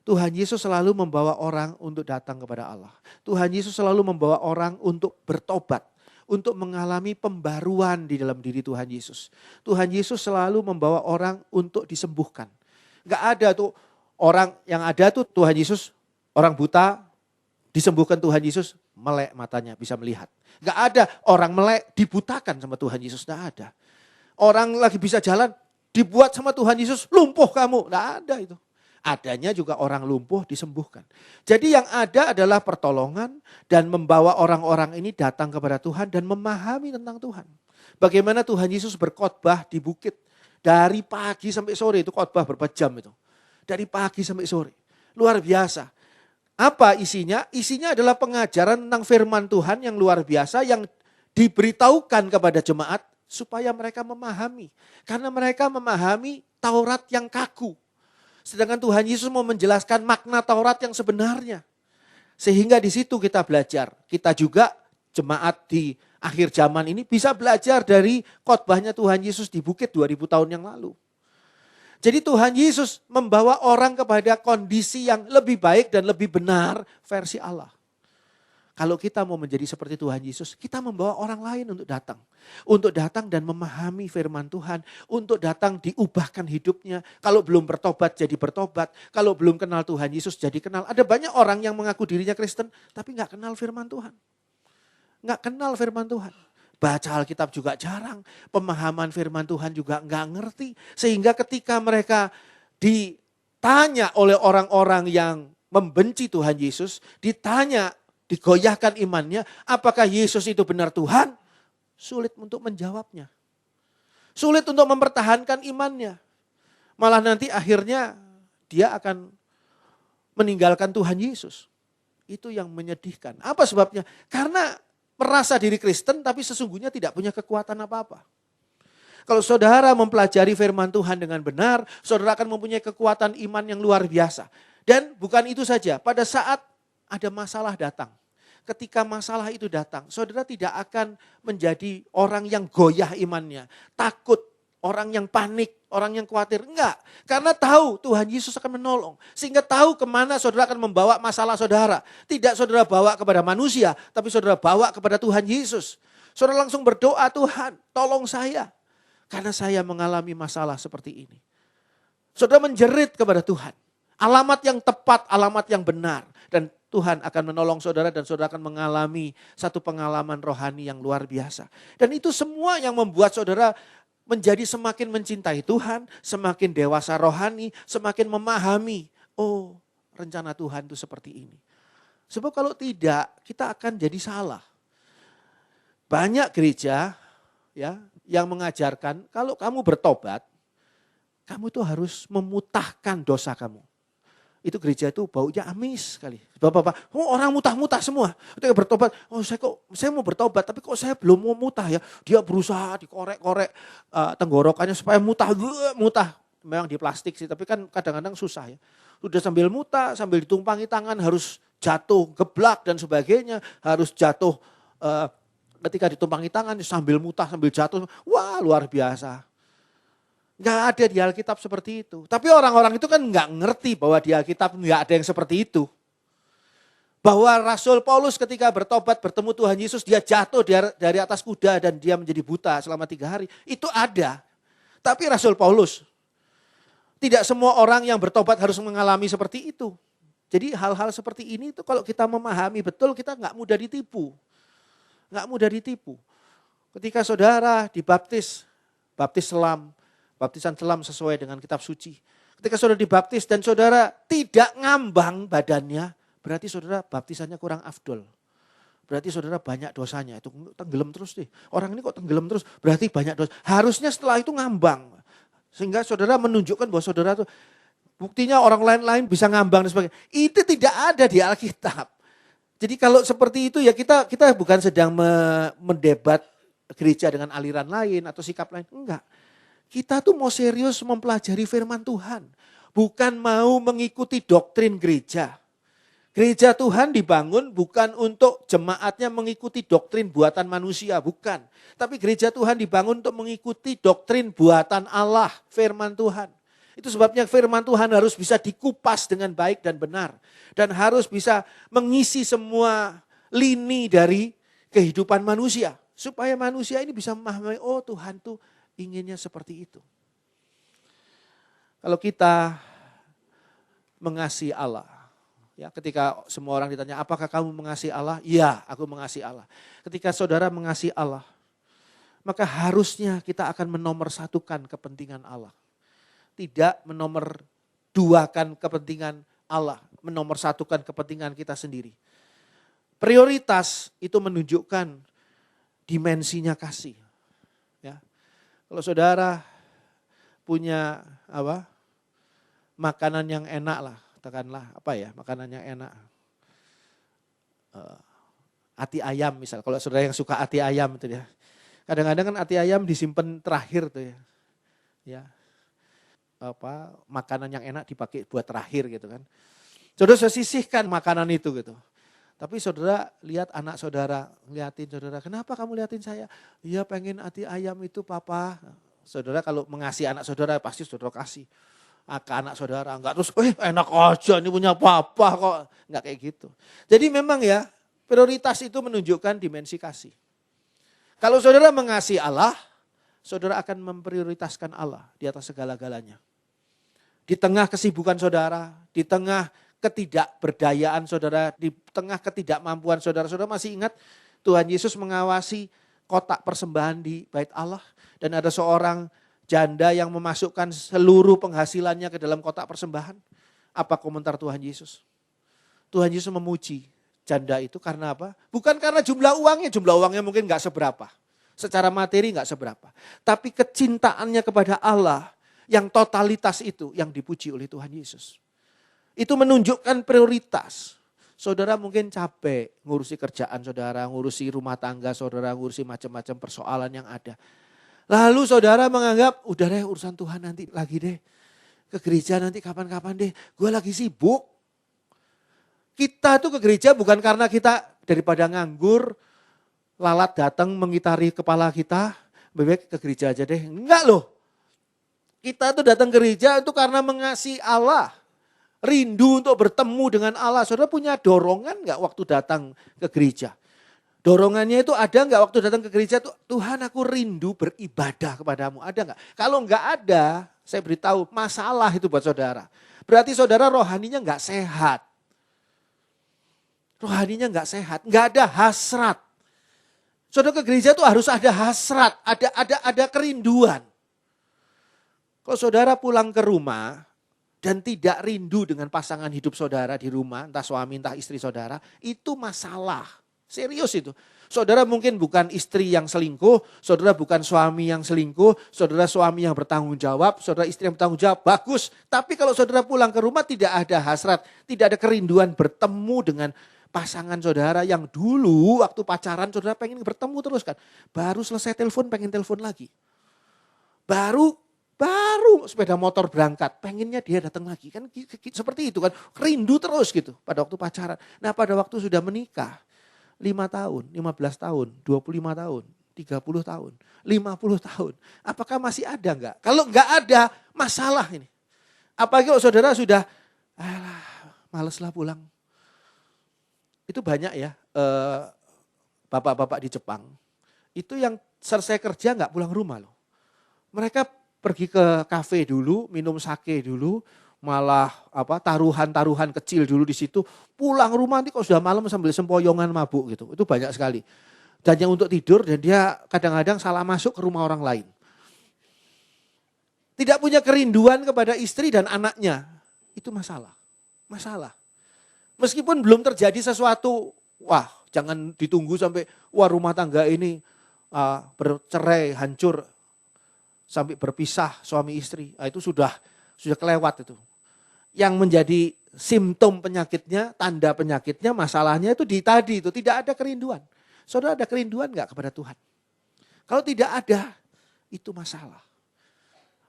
Tuhan Yesus selalu membawa orang untuk datang kepada Allah. Tuhan Yesus selalu membawa orang untuk bertobat. Untuk mengalami pembaruan di dalam diri Tuhan Yesus. Tuhan Yesus selalu membawa orang untuk disembuhkan. Gak ada tuh orang yang ada tuh Tuhan Yesus, orang buta disembuhkan Tuhan Yesus, melek matanya bisa melihat. Gak ada orang melek dibutakan sama Tuhan Yesus, gak ada. Orang lagi bisa jalan dibuat sama Tuhan Yesus, lumpuh kamu, gak ada itu. Adanya juga orang lumpuh disembuhkan. Jadi yang ada adalah pertolongan dan membawa orang-orang ini datang kepada Tuhan dan memahami tentang Tuhan. Bagaimana Tuhan Yesus berkhotbah di bukit dari pagi sampai sore, itu khotbah berapa jam itu. Dari pagi sampai sore. Luar biasa. Apa isinya? Isinya adalah pengajaran tentang firman Tuhan yang luar biasa yang diberitahukan kepada jemaat supaya mereka memahami. Karena mereka memahami Taurat yang kaku. Sedangkan Tuhan Yesus mau menjelaskan makna Taurat yang sebenarnya. Sehingga di situ kita belajar. Kita juga jemaat di akhir zaman ini bisa belajar dari khotbahnya Tuhan Yesus di bukit 2000 tahun yang lalu. Jadi Tuhan Yesus membawa orang kepada kondisi yang lebih baik dan lebih benar versi Allah. Kalau kita mau menjadi seperti Tuhan Yesus, kita membawa orang lain untuk datang. Untuk datang dan memahami firman Tuhan. Untuk datang diubahkan hidupnya. Kalau belum bertobat jadi bertobat. Kalau belum kenal Tuhan Yesus jadi kenal. Ada banyak orang yang mengaku dirinya Kristen tapi gak kenal firman Tuhan. Gak kenal firman Tuhan. Baca Alkitab juga jarang. Pemahaman firman Tuhan juga gak ngerti. Sehingga ketika mereka ditanya oleh orang-orang yang membenci Tuhan Yesus. Ditanya, digoyahkan imannya, apakah Yesus itu benar Tuhan? Sulit untuk menjawabnya. Sulit untuk mempertahankan imannya. Malah nanti akhirnya dia akan meninggalkan Tuhan Yesus. Itu yang menyedihkan. Apa sebabnya? Karena merasa diri Kristen tapi sesungguhnya tidak punya kekuatan apa-apa. Kalau saudara mempelajari firman Tuhan dengan benar, saudara akan mempunyai kekuatan iman yang luar biasa. Dan bukan itu saja, pada saat ada masalah datang. Ketika masalah itu datang, saudara tidak akan menjadi orang yang goyah imannya. Takut, orang yang panik, orang yang khawatir. Enggak, karena tahu Tuhan Yesus akan menolong. Sehingga tahu kemana saudara akan membawa masalah saudara. Tidak saudara bawa kepada manusia, tapi saudara bawa kepada Tuhan Yesus. Saudara langsung berdoa, Tuhan tolong saya. Karena saya mengalami masalah seperti ini. Saudara menjerit kepada Tuhan. Alamat yang tepat, alamat yang benar. Dan Tuhan akan menolong saudara dan saudara akan mengalami satu pengalaman rohani yang luar biasa. Dan itu semua yang membuat saudara menjadi semakin mencintai Tuhan, semakin dewasa rohani, semakin memahami, oh rencana Tuhan itu seperti ini. Sebab kalau tidak, kita akan jadi salah. Banyak gereja ya yang mengajarkan kalau kamu bertobat, kamu tuh harus memutahkan dosa kamu. Itu gereja itu baunya amis sekali. Bapak-bapak, oh orang mutah-mutah semua. Ketika bertobat, oh saya mau bertobat tapi kok saya belum mau mutah ya. Dia berusaha dikorek-korek tenggorokannya supaya mutah. memang di plastik sih, tapi kan kadang-kadang susah ya. Sudah sambil muta, sambil ditumpangi tangan, harus jatuh, geblak dan sebagainya. Harus jatuh ketika ditumpangi tangan sambil muta, sambil jatuh. Wah, luar biasa. Nggak ada di Alkitab seperti itu. Tapi orang-orang itu kan nggak ngerti bahwa di Alkitab nggak ada yang seperti itu. Bahwa Rasul Paulus ketika bertobat bertemu Tuhan Yesus, dia jatuh dari atas kuda dan dia menjadi buta selama 3 hari. Itu ada. Tapi Rasul Paulus, tidak semua orang yang bertobat harus mengalami seperti itu. Jadi hal-hal seperti ini itu kalau kita memahami betul, kita nggak mudah ditipu. Nggak mudah ditipu. Ketika saudara dibaptis, baptisan selam sesuai dengan kitab suci. Ketika saudara dibaptis dan saudara tidak ngambang badannya, berarti saudara baptisannya kurang afdol. Berarti saudara banyak dosanya. Itu tenggelam terus deh. Orang ini kok tenggelam terus, berarti banyak dosa. Harusnya setelah itu ngambang. Sehingga saudara menunjukkan bahwa saudara itu, buktinya orang lain bisa ngambang dan sebagainya. Itu tidak ada di Alkitab. Jadi kalau seperti itu ya kita bukan sedang mendebat gereja dengan aliran lain atau sikap lain. Enggak. Kita tuh mau serius mempelajari firman Tuhan. Bukan mau mengikuti doktrin gereja. Gereja Tuhan dibangun bukan untuk jemaatnya mengikuti doktrin buatan manusia, bukan. Tapi gereja Tuhan dibangun untuk mengikuti doktrin buatan Allah, firman Tuhan. Itu sebabnya firman Tuhan harus bisa dikupas dengan baik dan benar. Dan harus bisa mengisi semua lini dari kehidupan manusia. Supaya manusia ini bisa memahami, oh Tuhan tuh inginnya seperti itu. Kalau kita mengasihi Allah. Ya, ketika semua orang ditanya, apakah kamu mengasihi Allah? Ya, aku mengasihi Allah. Ketika saudara mengasihi Allah, maka harusnya kita akan menomorsatukan kepentingan Allah. Tidak menomorduakan kepentingan Allah, menomorsatukan kepentingan kita sendiri. Prioritas itu menunjukkan dimensinya kasih. Ya. Kalau saudara punya makanan yang enak lah, katakanlah makanan yang enak. Ati ayam misal, kalau saudara yang suka ati ayam itu ya. Kadang-kadang kan ati ayam disimpan terakhir tuh ya. Ya. Makanan yang enak dipakai buat terakhir gitu kan. Saudara sisihkan makanan itu gitu. Tapi saudara lihat anak saudara, ngeliatin saudara, kenapa kamu liatin saya? Iya pengen ati ayam itu papa. Saudara kalau mengasihi anak saudara pasti saudara kasih. Ke anak saudara, enggak terus enak aja ini punya papa kok. Enggak kayak gitu. Jadi memang ya prioritas itu menunjukkan dimensi kasih. Kalau saudara mengasihi Allah, saudara akan memprioritaskan Allah di atas segala-galanya. Di tengah kesibukan saudara, di tengah ketidakberdayaan saudara, di tengah ketidakmampuan saudara. Saudara masih ingat Tuhan Yesus mengawasi kotak persembahan di bait Allah. Dan ada seorang janda yang memasukkan seluruh penghasilannya ke dalam kotak persembahan. Apa komentar Tuhan Yesus? Tuhan Yesus memuji janda itu karena apa? Bukan karena jumlah uangnya mungkin gak seberapa. Secara materi gak seberapa. Tapi kecintaannya kepada Allah yang totalitas itu yang dipuji oleh Tuhan Yesus. Itu menunjukkan prioritas. Saudara mungkin capek ngurusi kerjaan saudara, ngurusi rumah tangga saudara, ngurusi macam-macam persoalan yang ada. Lalu saudara menganggap, udah deh urusan Tuhan nanti lagi deh. Ke gereja nanti kapan-kapan deh, gue lagi sibuk. Kita tuh ke gereja bukan karena kita daripada nganggur, lalat datang mengitari kepala kita, bebek ke gereja aja deh. Enggak loh. Kita tuh datang ke gereja itu karena mengasihi Allah. Rindu untuk bertemu dengan Allah. Saudara punya dorongan enggak waktu datang ke gereja? Dorongannya itu ada enggak waktu datang ke gereja tuh, Tuhan aku rindu beribadah kepadamu. Ada enggak? Kalau enggak ada, saya beritahu masalah itu buat saudara. Berarti saudara rohaninya enggak sehat. Rohaninya enggak sehat, enggak ada hasrat. Saudara ke gereja tuh harus ada hasrat, ada kerinduan. Kalau saudara pulang ke rumah dan tidak rindu dengan pasangan hidup saudara di rumah, entah suami entah istri saudara, itu masalah. Serius itu. Saudara mungkin bukan istri yang selingkuh, saudara bukan suami yang selingkuh, saudara suami yang bertanggung jawab, saudara istri yang bertanggung jawab, bagus. Tapi kalau saudara pulang ke rumah tidak ada hasrat, tidak ada kerinduan bertemu dengan pasangan saudara yang dulu waktu pacaran saudara pengen bertemu terus kan. Baru selesai telepon pengen telepon lagi. Baru baru sepeda motor berangkat, pengennya dia datang lagi. Kan seperti itu kan, rindu terus gitu pada waktu pacaran. Nah pada waktu sudah menikah, 5 tahun, 15 tahun, 25 tahun, 30 tahun, 50 tahun. Apakah masih ada enggak? Kalau enggak ada, masalah ini. Apalagi kalau saudara sudah, alah, maleslah pulang. Itu banyak ya, bapak-bapak di Jepang. Itu yang selesai kerja enggak pulang rumah loh. Mereka pergi ke kafe dulu, minum sake dulu, malah taruhan-taruhan kecil dulu di situ. Pulang rumah nanti kok sudah malam sambil sempoyongan mabuk gitu. Itu banyak sekali. Dan yang untuk tidur dan dia kadang-kadang salah masuk ke rumah orang lain. Tidak punya kerinduan kepada istri dan anaknya. Itu masalah. Masalah. Meskipun belum terjadi sesuatu, wah jangan ditunggu sampai rumah tangga ini bercerai, hancur. Sampai berpisah suami istri, itu sudah kelewat itu. Yang menjadi simptom penyakitnya, tanda penyakitnya, masalahnya itu tadi itu tidak ada kerinduan. Saudara ada kerinduan enggak kepada Tuhan? Kalau tidak ada, itu masalah.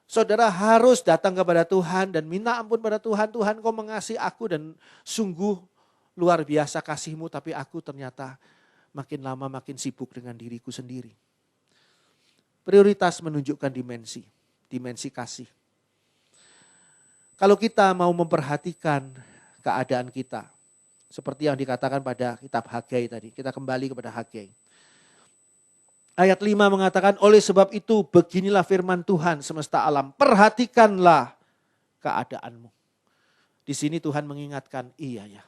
Saudara harus datang kepada Tuhan dan minta ampun pada Tuhan. Tuhan kau mengasihi aku dan sungguh luar biasa kasih-Mu, tapi aku ternyata makin lama makin sibuk dengan diriku sendiri. Prioritas menunjukkan dimensi kasih. Kalau kita mau memperhatikan keadaan kita, seperti yang dikatakan pada kitab Hagai tadi, kita kembali kepada Hagai. Ayat 5 mengatakan, oleh sebab itu beginilah firman Tuhan semesta alam, perhatikanlah keadaanmu. Di sini Tuhan mengingatkan, iya ya.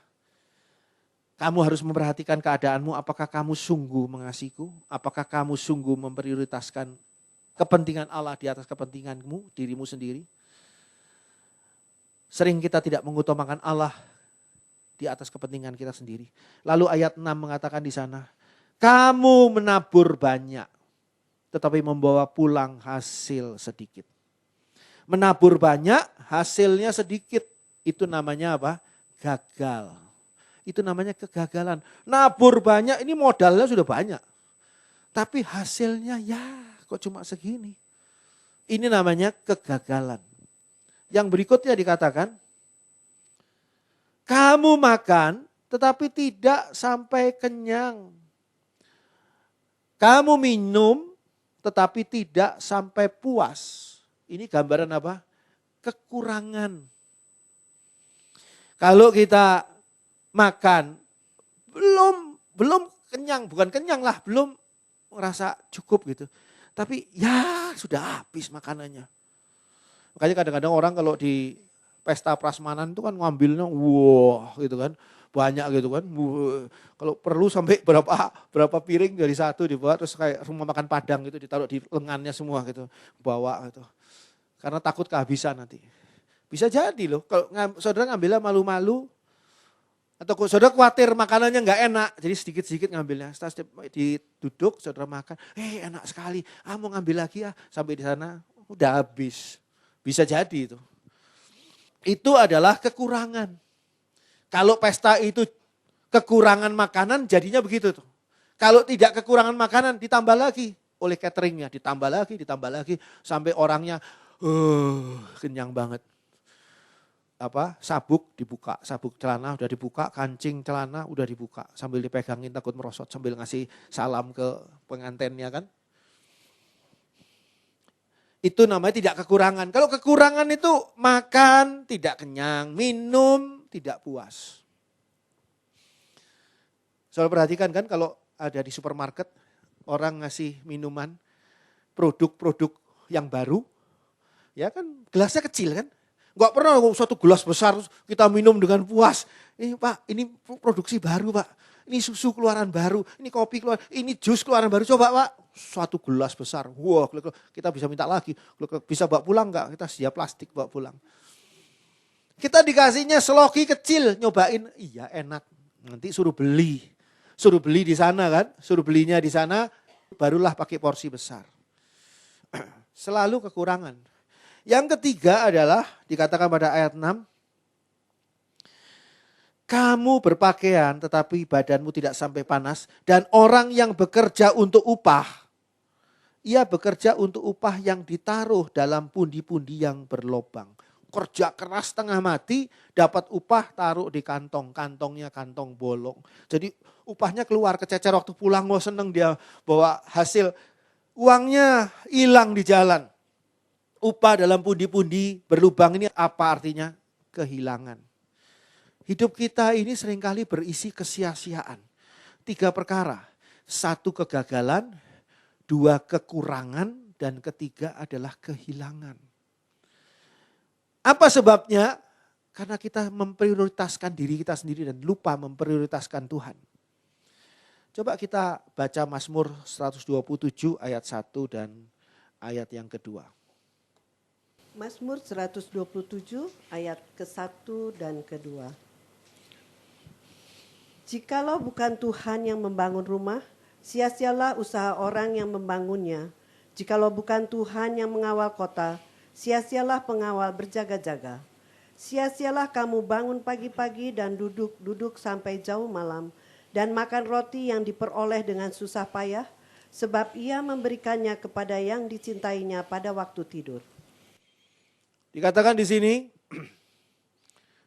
Kamu harus memperhatikan keadaanmu, apakah kamu sungguh mengasihiku? Apakah kamu sungguh memprioritaskan kepentingan Allah di atas kepentinganmu, dirimu sendiri? Sering kita tidak mengutamakan Allah di atas kepentingan kita sendiri. Lalu ayat 6 mengatakan di sana, kamu menabur banyak, tetapi membawa pulang hasil sedikit. Menabur banyak, hasilnya sedikit. Itu namanya apa? Gagal. Itu namanya kegagalan. Nabur banyak, ini modalnya sudah banyak. Tapi hasilnya ya kok cuma segini. Ini namanya kegagalan. Yang berikutnya dikatakan, kamu makan tetapi tidak sampai kenyang. Kamu minum tetapi tidak sampai puas. Ini gambaran apa? Kekurangan. Kalau kita makan, belum kenyang, bukan kenyang lah, belum ngerasa cukup gitu. Tapi ya sudah habis makanannya. Makanya kadang-kadang orang kalau di pesta prasmanan itu kan ngambilnya wah gitu kan, banyak gitu kan. Kalau perlu sampai berapa piring dari satu dibawa, terus kayak rumah makan Padang gitu ditaruh di lengannya semua gitu, bawa gitu. Karena takut kehabisan nanti. Bisa jadi loh, kalau saudara ngambilnya malu-malu, atau saudara khawatir makanannya enggak enak, jadi sedikit-sedikit ngambilnya. Setelah duduk, saudara makan, enak sekali, mau ngambil lagi ya. Sampai di sana udah habis. Bisa jadi itu. Itu adalah kekurangan. Kalau pesta itu kekurangan makanan, jadinya begitu tuh. Kalau tidak kekurangan makanan, ditambah lagi oleh cateringnya, ditambah lagi, sampai orangnya kenyang banget. Sabuk dibuka, sabuk celana udah dibuka, kancing celana udah dibuka, sambil dipegangin takut merosot, sambil ngasih salam ke pengantennya kan. Itu namanya tidak kekurangan. Kalau kekurangan itu makan tidak kenyang, minum tidak puas. Soal perhatikan kan kalau ada di supermarket, orang ngasih minuman, produk-produk yang baru, ya kan gelasnya kecil kan. Enggak pernah satu gelas besar kita minum dengan puas. Ini Pak, ini produksi baru Pak. Ini susu keluaran baru, ini kopi keluaran, ini jus keluaran baru. Coba Pak, satu gelas besar. Wah, kita bisa minta lagi. Bisa bawa pulang enggak? Kita siap plastik bawa pulang. Kita dikasihnya seloki kecil, nyobain. Iya enak, nanti suruh beli. Suruh beli di sana kan, suruh belinya di sana, barulah pakai porsi besar. Selalu kekurangan. Yang ketiga adalah dikatakan pada ayat 6. Kamu berpakaian tetapi badanmu tidak sampai panas. Dan orang yang bekerja untuk upah Ia bekerja untuk upah yang ditaruh dalam pundi-pundi yang berlobang. Kerja keras tengah mati, dapat upah taruh di kantong. Kantongnya kantong bolong. Jadi upahnya keluar, kececer waktu pulang, mau seneng dia bawa hasil. Uangnya hilang di jalan. Upah dalam pundi-pundi berlubang ini apa artinya? Kehilangan. Hidup kita ini seringkali berisi kesia-siaan. 3 perkara. 1 kegagalan, 2 kekurangan, dan ketiga adalah kehilangan. Apa sebabnya? Karena kita memprioritaskan diri kita sendiri dan lupa memprioritaskan Tuhan. Coba kita baca Mazmur 127 ayat 1 dan ayat yang kedua. Mazmur 127 ayat ke-1 dan kedua. Jikalau bukan Tuhan yang membangun rumah, sia-sialah usaha orang yang membangunnya. Jikalau bukan Tuhan yang mengawal kota, sia-sialah pengawal berjaga-jaga. Sia-sialah kamu bangun pagi-pagi dan duduk sampai jauh malam, dan makan roti yang diperoleh dengan susah payah, sebab ia memberikannya kepada yang dicintainya pada waktu tidur. Dikatakan di sini,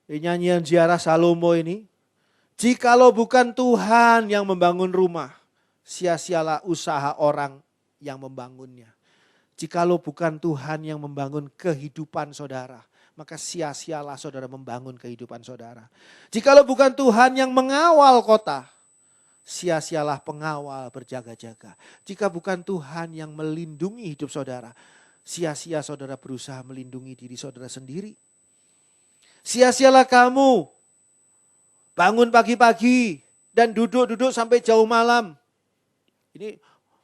di nyanyian ziarah Salomo ini, jikalau bukan Tuhan yang membangun rumah, sia-sialah usaha orang yang membangunnya. Jikalau bukan Tuhan yang membangun kehidupan saudara, maka sia-sialah saudara membangun kehidupan saudara. Jikalau bukan Tuhan yang mengawal kota, sia-sialah pengawal berjaga-jaga. Jika bukan Tuhan yang melindungi hidup saudara, sia-sia saudara berusaha melindungi diri saudara sendiri. Sia-sialah kamu bangun pagi-pagi dan duduk sampai jauh malam. Ini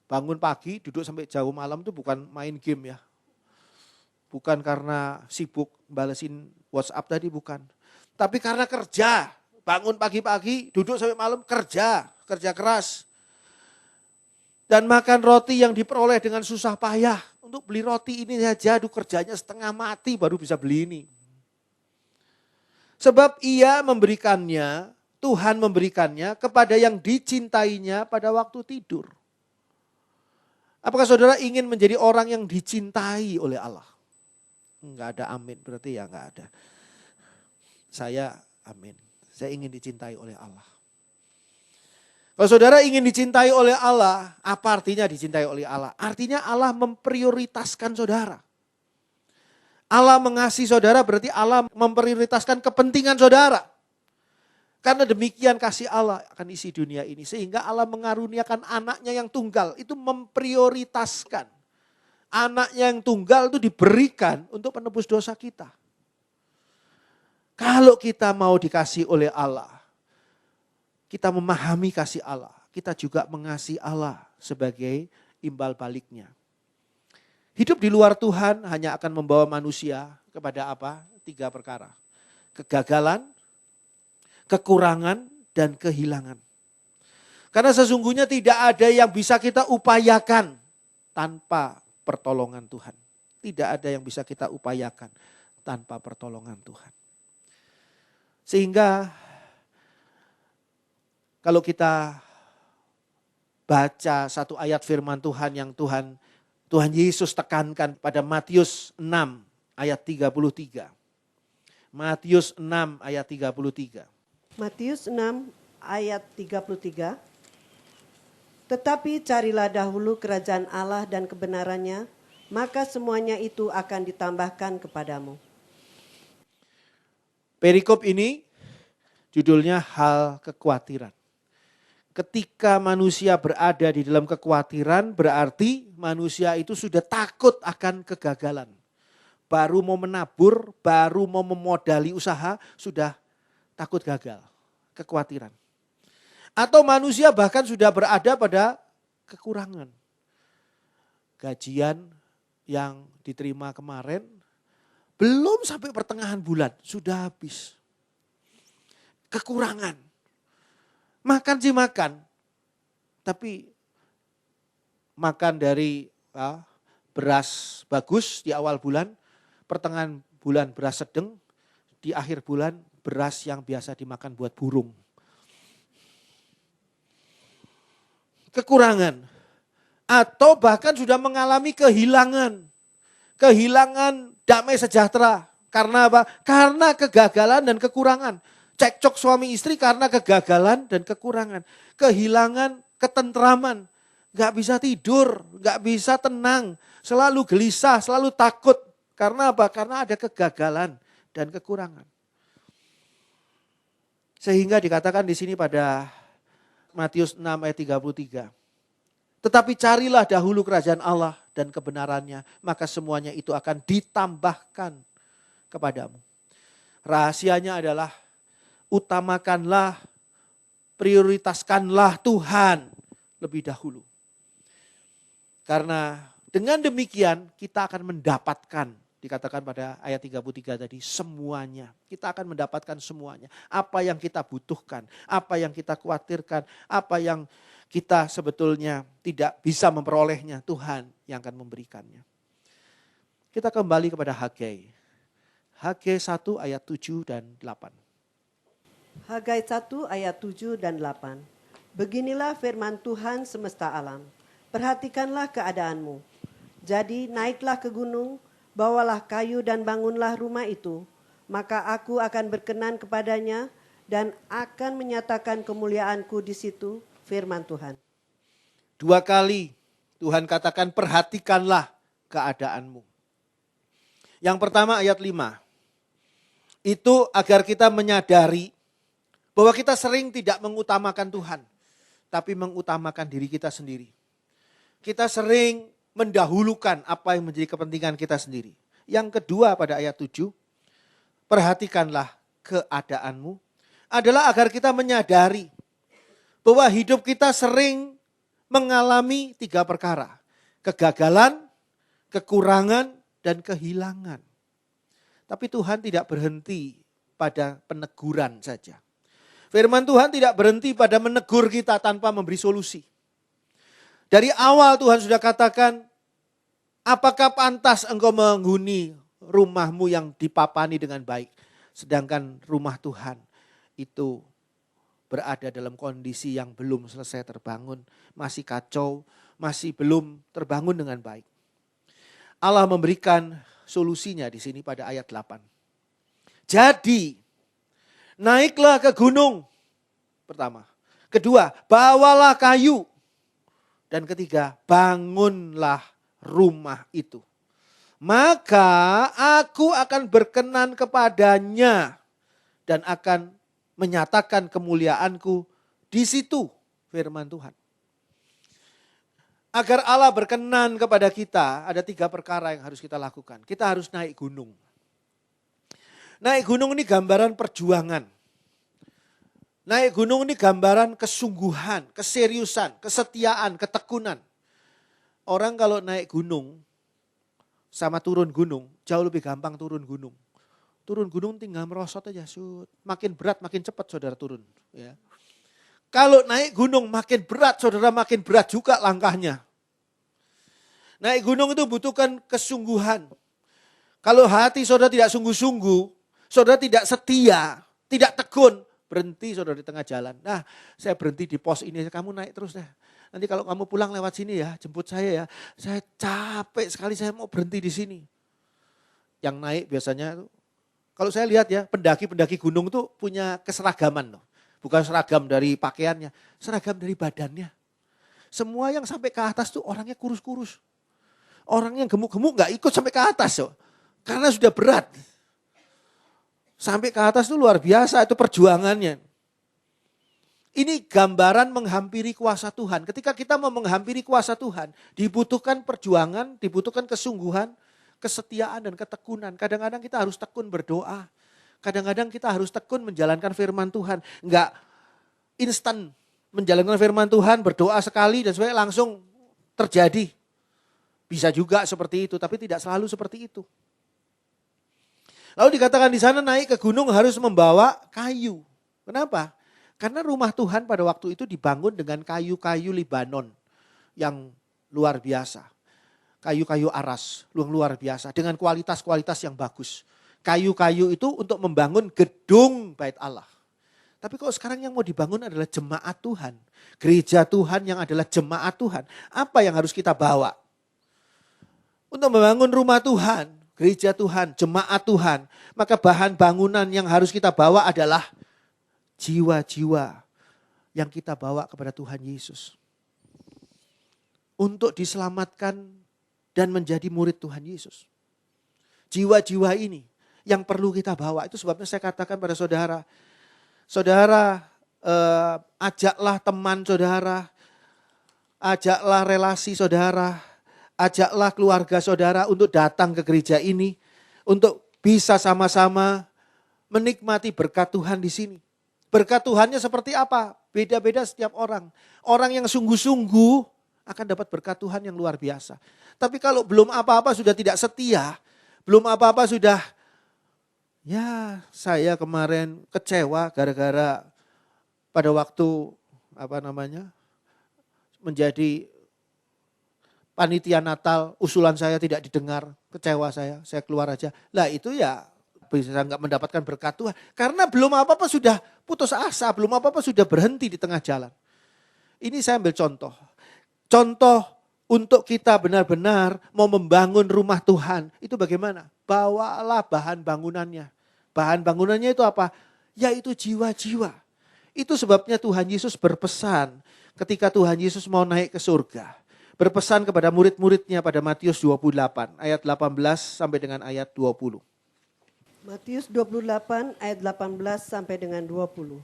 bangun pagi, duduk sampai jauh malam itu bukan main game ya. Bukan karena sibuk balesin WhatsApp tadi, bukan. Tapi karena kerja. Bangun pagi-pagi, duduk sampai malam, kerja keras. Dan makan roti yang diperoleh dengan susah payah. Untuk beli roti ini saja, kerjanya setengah mati baru bisa beli ini. Sebab ia memberikannya, Tuhan memberikannya kepada yang dicintainya pada waktu tidur. Apakah saudara ingin menjadi orang yang dicintai oleh Allah? Enggak ada amin, berarti ya enggak ada. Saya amin, saya ingin dicintai oleh Allah. Kalau saudara ingin dicintai oleh Allah, apa artinya dicintai oleh Allah? Artinya Allah memprioritaskan saudara. Allah mengasihi saudara berarti Allah memprioritaskan kepentingan saudara. Karena demikian kasih Allah akan isi dunia ini. Sehingga Allah mengaruniakan anaknya yang tunggal. Itu memprioritaskan. Anaknya yang tunggal itu diberikan untuk menebus dosa kita. Kalau kita mau dikasih oleh Allah, kita memahami kasih Allah, kita juga mengasihi Allah sebagai imbal baliknya. Hidup di luar Tuhan hanya akan membawa manusia kepada apa? 3 perkara. Kegagalan, kekurangan, dan kehilangan. Karena sesungguhnya tidak ada yang bisa kita upayakan tanpa pertolongan Tuhan. Tidak ada yang bisa kita upayakan tanpa pertolongan Tuhan. Sehingga kalau kita baca satu ayat firman Tuhan yang Tuhan Yesus tekankan pada Matius 6 ayat 33. Matius 6 ayat 33. Matius 6 ayat 33. Tetapi carilah dahulu kerajaan Allah dan kebenarannya, maka semuanya itu akan ditambahkan kepadamu. Perikop ini judulnya hal kekhawatiran. Ketika manusia berada di dalam kekhawatiran, berarti manusia itu sudah takut akan kegagalan. Baru mau menabur, baru mau memodali usaha, sudah takut gagal. Kekhawatiran. Atau manusia bahkan sudah berada pada kekurangan. Gajian yang diterima kemarin, belum sampai pertengahan bulan, sudah habis. Kekurangan. Makan sih makan, tapi makan dari beras bagus di awal bulan, pertengahan bulan beras sedang, di akhir bulan beras yang biasa dimakan buat burung. Kekurangan. Atau bahkan sudah mengalami kehilangan. Kehilangan damai sejahtera. Karena apa? Karena kegagalan dan kekurangan. Cekcok suami istri karena kegagalan dan kekurangan. Kehilangan ketentraman. Gak bisa tidur, gak bisa tenang. Selalu gelisah, selalu takut. Karena apa? Karena ada kegagalan dan kekurangan. Sehingga dikatakan di sini pada Matius 6 ayat 33. Tetapi carilah dahulu kerajaan Allah dan kebenarannya. Maka semuanya itu akan ditambahkan kepadamu. Rahasianya adalah utamakanlah, prioritaskanlah Tuhan lebih dahulu. Karena dengan demikian kita akan mendapatkan, dikatakan pada ayat 33 tadi, semuanya. Kita akan mendapatkan semuanya. Apa yang kita butuhkan, apa yang kita khawatirkan, apa yang kita sebetulnya tidak bisa memperolehnya, Tuhan yang akan memberikannya. Kita kembali kepada Hagai. Hagai 1 ayat 7 dan 8. Hagai 1 ayat 7 dan 8. Beginilah firman Tuhan semesta alam. Perhatikanlah keadaanmu. Jadi naiklah ke gunung, bawalah kayu dan bangunlah rumah itu. Maka aku akan berkenan kepadanya dan akan menyatakan kemuliaanku di situ, firman Tuhan. 2 kali Tuhan katakan perhatikanlah keadaanmu. Yang pertama ayat 5. Itu agar kita menyadari bahwa kita sering tidak mengutamakan Tuhan. Tapi mengutamakan diri kita sendiri. Kita sering mendahulukan apa yang menjadi kepentingan kita sendiri. Yang kedua pada ayat 7, perhatikanlah keadaanmu, adalah agar kita menyadari bahwa hidup kita sering mengalami 3 perkara. Kegagalan, kekurangan, dan kehilangan. Tapi Tuhan tidak berhenti pada peneguran saja. Firman Tuhan tidak berhenti pada menegur kita tanpa memberi solusi. Dari awal Tuhan sudah katakan, apakah pantas engkau menghuni rumahmu yang dipapani dengan baik. Sedangkan rumah Tuhan itu berada dalam kondisi yang belum selesai terbangun. Masih kacau, masih belum terbangun dengan baik. Allah memberikan solusinya di sini pada ayat 8. Jadi, naiklah ke gunung. Pertama. Kedua, bawalah kayu. Dan ketiga, bangunlah rumah itu. Maka aku akan berkenan kepadanya dan akan menyatakan kemuliaanku di situ, firman Tuhan. Agar Allah berkenan kepada kita, ada 3 perkara yang harus kita lakukan. Kita harus naik gunung. Naik gunung ini gambaran perjuangan. Naik gunung ini gambaran kesungguhan, keseriusan, kesetiaan, ketekunan. Orang kalau naik gunung sama turun gunung, jauh lebih gampang turun gunung. Turun gunung tinggal merosot aja, makin berat makin cepat saudara turun. Ya. Kalau naik gunung makin berat, saudara makin berat juga langkahnya. Naik gunung itu butuhkan kesungguhan. Kalau hati saudara tidak sungguh-sungguh, saudara tidak setia, tidak tekun, berhenti saudara di tengah jalan. Nah, saya berhenti di pos ini, kamu naik terus deh. Nanti kalau kamu pulang lewat sini ya, jemput saya ya. Saya capek sekali, saya mau berhenti di sini. Yang naik biasanya, kalau saya lihat ya, pendaki-pendaki gunung itu punya keseragaman loh. Bukan seragam dari pakaiannya, seragam dari badannya. Semua yang sampai ke atas tuh orangnya kurus-kurus. Orang yang gemuk-gemuk gak ikut sampai ke atas loh. Karena sudah berat. Sampai ke atas itu luar biasa, itu perjuangannya. Ini gambaran menghampiri kuasa Tuhan. Ketika kita mau menghampiri kuasa Tuhan, dibutuhkan perjuangan, dibutuhkan kesungguhan, kesetiaan dan ketekunan. Kadang-kadang kita harus tekun berdoa. Kadang-kadang kita harus tekun menjalankan firman Tuhan. Enggak instan menjalankan firman Tuhan, berdoa sekali dan sebenarnya langsung terjadi. Bisa juga seperti itu, tapi tidak selalu seperti itu. Lalu dikatakan di sana naik ke gunung harus membawa kayu. Kenapa? Karena rumah Tuhan pada waktu itu dibangun dengan kayu-kayu Libanon yang luar biasa. Kayu-kayu aras yang luar biasa dengan kualitas-kualitas yang bagus. Kayu-kayu itu untuk membangun gedung Bait Allah. Tapi kok sekarang yang mau dibangun adalah jemaat Tuhan. Gereja Tuhan yang adalah jemaat Tuhan. Apa yang harus kita bawa? Untuk membangun rumah Tuhan, gereja Tuhan, jemaat Tuhan. Maka bahan bangunan yang harus kita bawa adalah jiwa-jiwa yang kita bawa kepada Tuhan Yesus. Untuk diselamatkan dan menjadi murid Tuhan Yesus. Jiwa-jiwa ini yang perlu kita bawa. Itu sebabnya saya katakan pada saudara, ajaklah teman saudara, ajaklah relasi saudara, ajaklah keluarga saudara untuk datang ke gereja ini, untuk bisa sama-sama menikmati berkat Tuhan di sini. Berkat Tuhannya seperti apa? Beda-beda setiap orang. Orang yang sungguh-sungguh akan dapat berkat Tuhan yang luar biasa. Tapi kalau belum apa-apa sudah tidak setia, belum apa-apa sudah, ya saya kemarin kecewa gara-gara pada waktu menjadi panitia Natal, usulan saya tidak didengar, kecewa saya keluar aja. Lah itu ya bisa nggak mendapatkan berkat Tuhan. Karena belum apa-apa sudah putus asa, belum apa-apa sudah berhenti di tengah jalan. Ini saya ambil contoh. Contoh untuk kita benar-benar mau membangun rumah Tuhan, itu bagaimana? Bawalah bahan bangunannya. Bahan bangunannya itu apa? Yaitu jiwa-jiwa. Itu sebabnya Tuhan Yesus berpesan ketika Tuhan Yesus mau naik ke surga. Berpesan kepada murid-muridnya pada Matius 28 ayat 18 sampai dengan ayat 20. Matius 28 ayat 18 sampai dengan 20.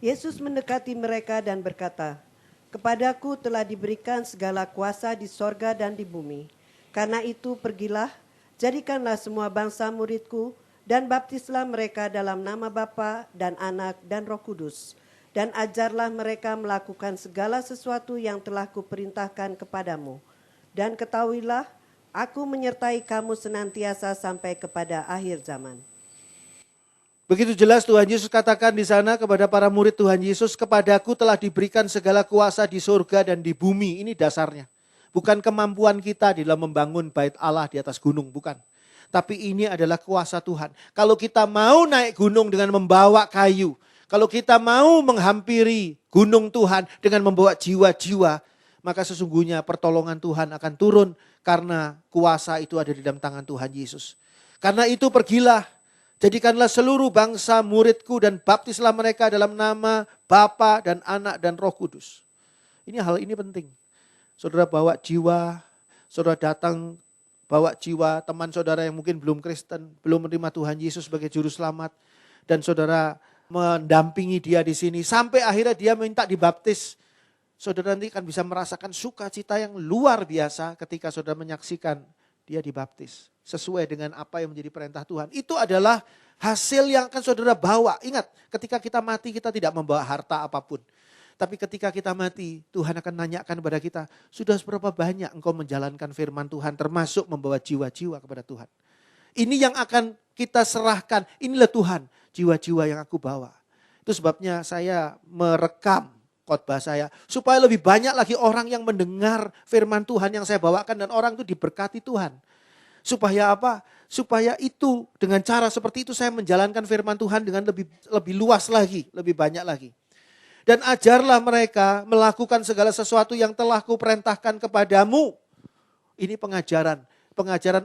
Yesus mendekati mereka dan berkata, "Kepadaku telah diberikan segala kuasa di sorga dan di bumi. Karena itu pergilah, jadikanlah semua bangsa muridku, dan baptislah mereka dalam nama Bapa dan Anak dan Roh Kudus. Dan ajarlah mereka melakukan segala sesuatu yang telah kuperintahkan kepadamu. Dan ketahuilah, aku menyertai kamu senantiasa sampai kepada akhir zaman." Begitu jelas Tuhan Yesus katakan di sana kepada para murid Tuhan Yesus, "Kepadaku telah diberikan segala kuasa di surga dan di bumi." Ini dasarnya. Bukan kemampuan kita di dalam membangun bait Allah di atas gunung, bukan. Tapi ini adalah kuasa Tuhan. Kalau kita mau naik gunung dengan membawa kayu, kalau kita mau menghampiri gunung Tuhan dengan membawa jiwa-jiwa, maka sesungguhnya pertolongan Tuhan akan turun karena kuasa itu ada di dalam tangan Tuhan Yesus. Karena itu pergilah, jadikanlah seluruh bangsa muridku dan baptislah mereka dalam nama Bapa dan Anak dan Roh Kudus. Hal ini penting. Saudara bawa jiwa, saudara datang bawa jiwa teman saudara yang mungkin belum Kristen, belum menerima Tuhan Yesus sebagai juru selamat, dan saudara mendampingi dia di sini sampai akhirnya dia minta dibaptis. Saudara nanti akan bisa merasakan sukacita yang luar biasa ketika saudara menyaksikan dia dibaptis sesuai dengan apa yang menjadi perintah Tuhan. Itu adalah hasil yang akan saudara bawa. Ingat, ketika kita mati kita tidak membawa harta apapun. Tapi ketika kita mati, Tuhan akan nanyakan kepada kita, sudah seberapa banyak engkau menjalankan firman Tuhan, termasuk membawa jiwa-jiwa kepada Tuhan. Ini yang akan kita serahkan, inilah Tuhan, jiwa-jiwa yang aku bawa. Itu sebabnya saya merekam khotbah saya, supaya lebih banyak lagi orang yang mendengar firman Tuhan yang saya bawakan, dan orang itu diberkati Tuhan. Supaya apa? Supaya itu, dengan cara seperti itu saya menjalankan firman Tuhan dengan lebih luas lagi, lebih banyak lagi. Dan ajarlah mereka melakukan segala sesuatu yang telah kuperintahkan kepadamu. Ini pengajaran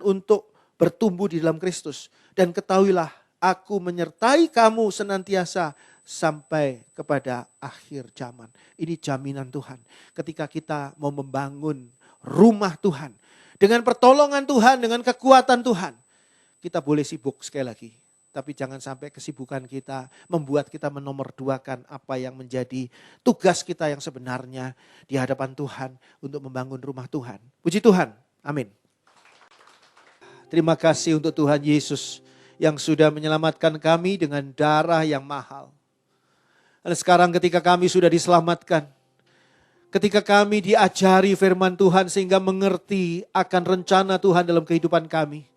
untuk bertumbuh di dalam Kristus. Dan ketahuilah, aku menyertai kamu senantiasa sampai kepada akhir zaman. Ini jaminan Tuhan. Ketika kita mau membangun rumah Tuhan, dengan pertolongan Tuhan, dengan kekuatan Tuhan, kita boleh sibuk sekali lagi. Tapi jangan sampai kesibukan kita membuat kita menomorduakan apa yang menjadi tugas kita yang sebenarnya di hadapan Tuhan untuk membangun rumah Tuhan. Puji Tuhan. Amin. Terima kasih untuk Tuhan Yesus yang sudah menyelamatkan kami dengan darah yang mahal. Dan sekarang ketika kami sudah diselamatkan, ketika kami diajari firman Tuhan sehingga mengerti akan rencana Tuhan dalam kehidupan kami,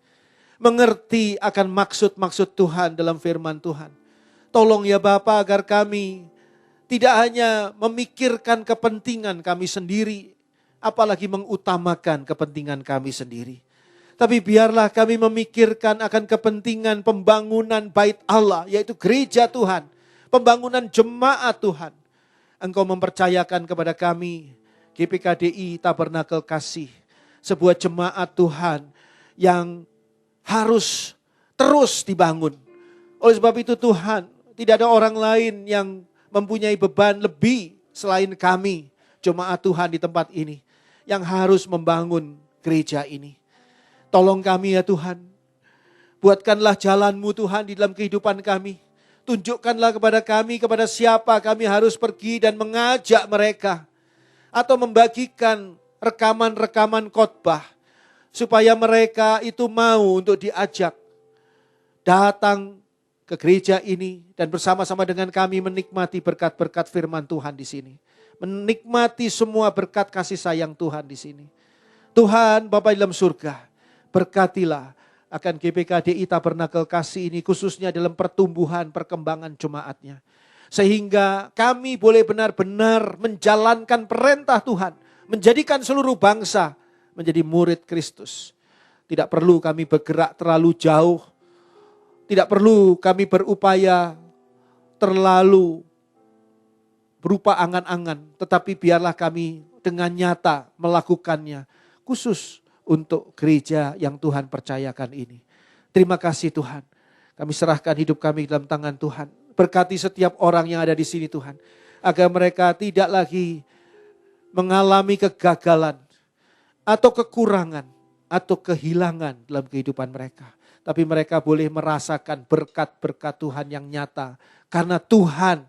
mengerti akan maksud-maksud Tuhan dalam firman Tuhan. Tolong ya Bapa agar kami tidak hanya memikirkan kepentingan kami sendiri, apalagi mengutamakan kepentingan kami sendiri. Tapi biarlah kami memikirkan akan kepentingan pembangunan bait Allah, yaitu gereja Tuhan. pembangunan jemaat Tuhan. Engkau mempercayakan kepada kami, GPKDI Tabernakel Kasih, sebuah jemaat Tuhan yang harus terus dibangun. Oleh sebab itu Tuhan, tidak ada orang lain yang mempunyai beban lebih selain kami, jemaat Tuhan di tempat ini, yang harus membangun gereja ini. Tolong kami ya Tuhan, buatkanlah jalan-Mu Tuhan di dalam kehidupan kami. Tunjukkanlah kepada kami, kepada siapa kami harus pergi dan mengajak mereka. Atau membagikan rekaman-rekaman khotbah. Supaya mereka itu mau untuk diajak datang ke gereja ini. Dan bersama-sama dengan kami menikmati berkat-berkat firman Tuhan di sini. Menikmati semua berkat kasih sayang Tuhan di sini. Tuhan Bapa di dalam surga, berkatilah akan GPKDI Tabernakel Kasih ini khususnya dalam pertumbuhan perkembangan jemaatnya. Sehingga kami boleh benar-benar menjalankan perintah Tuhan. Menjadikan seluruh bangsa menjadi murid Kristus. Tidak perlu kami bergerak terlalu jauh. Tidak perlu kami berupaya terlalu berupa angan-angan. Tetapi biarlah kami dengan nyata melakukannya. Khusus untuk gereja yang Tuhan percayakan ini. Terima kasih Tuhan. Kami serahkan hidup kami dalam tangan Tuhan. Berkati setiap orang yang ada di sini Tuhan. Agar mereka tidak lagi mengalami kegagalan. Atau kekurangan. Atau kehilangan dalam kehidupan mereka. Tapi mereka boleh merasakan berkat-berkat Tuhan yang nyata. Karena Tuhan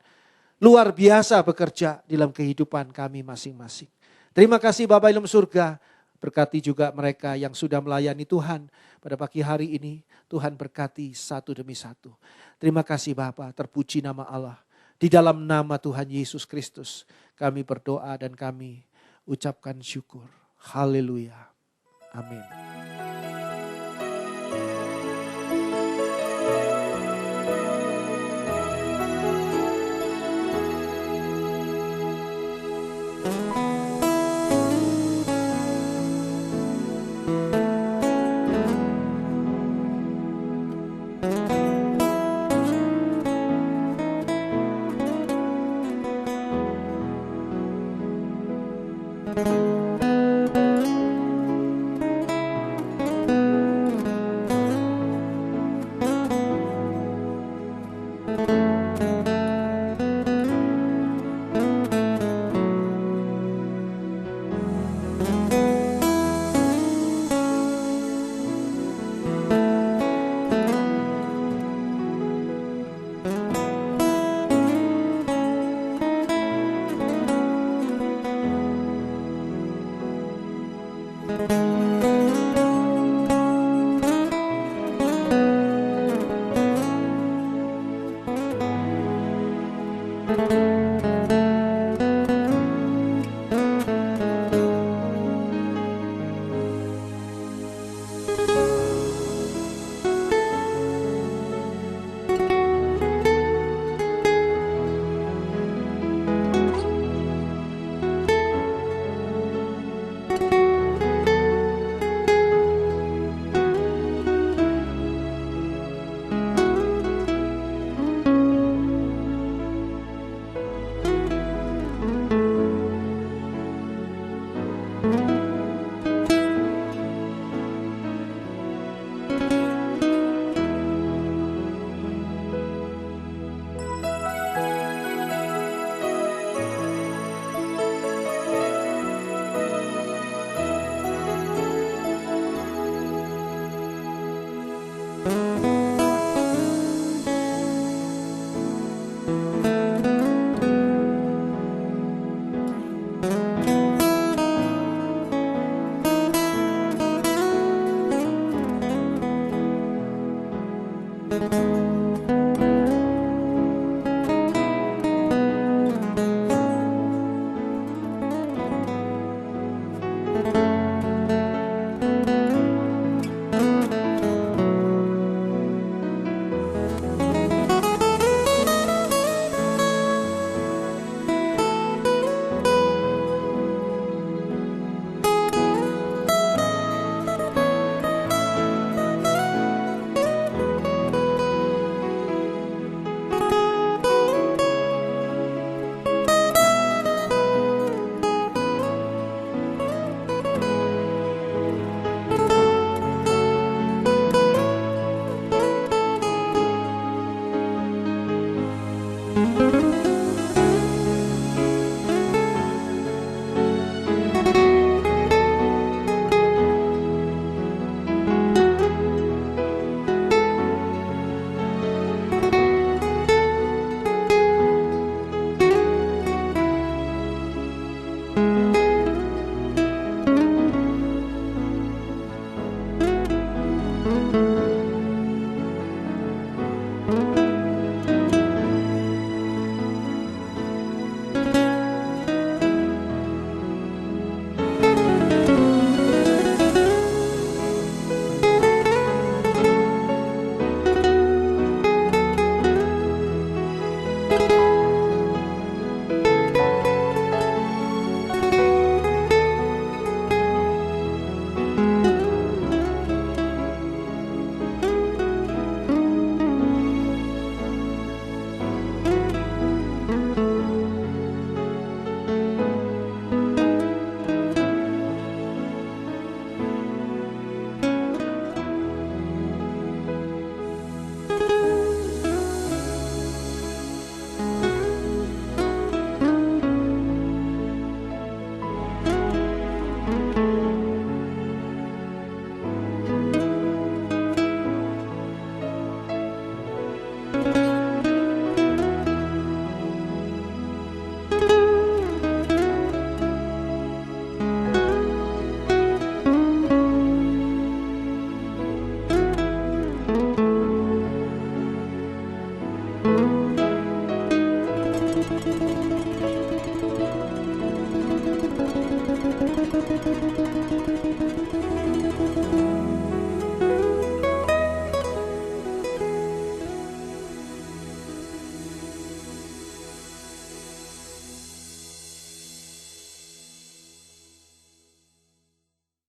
luar biasa bekerja dalam kehidupan kami masing-masing. Terima kasih Bapa dalam surga. Berkati juga mereka yang sudah melayani Tuhan pada pagi hari ini. Tuhan berkati satu demi satu. Terima kasih Bapa, terpuji nama Allah. Di dalam nama Tuhan Yesus Kristus kami berdoa dan kami ucapkan syukur. Haleluya. Amin.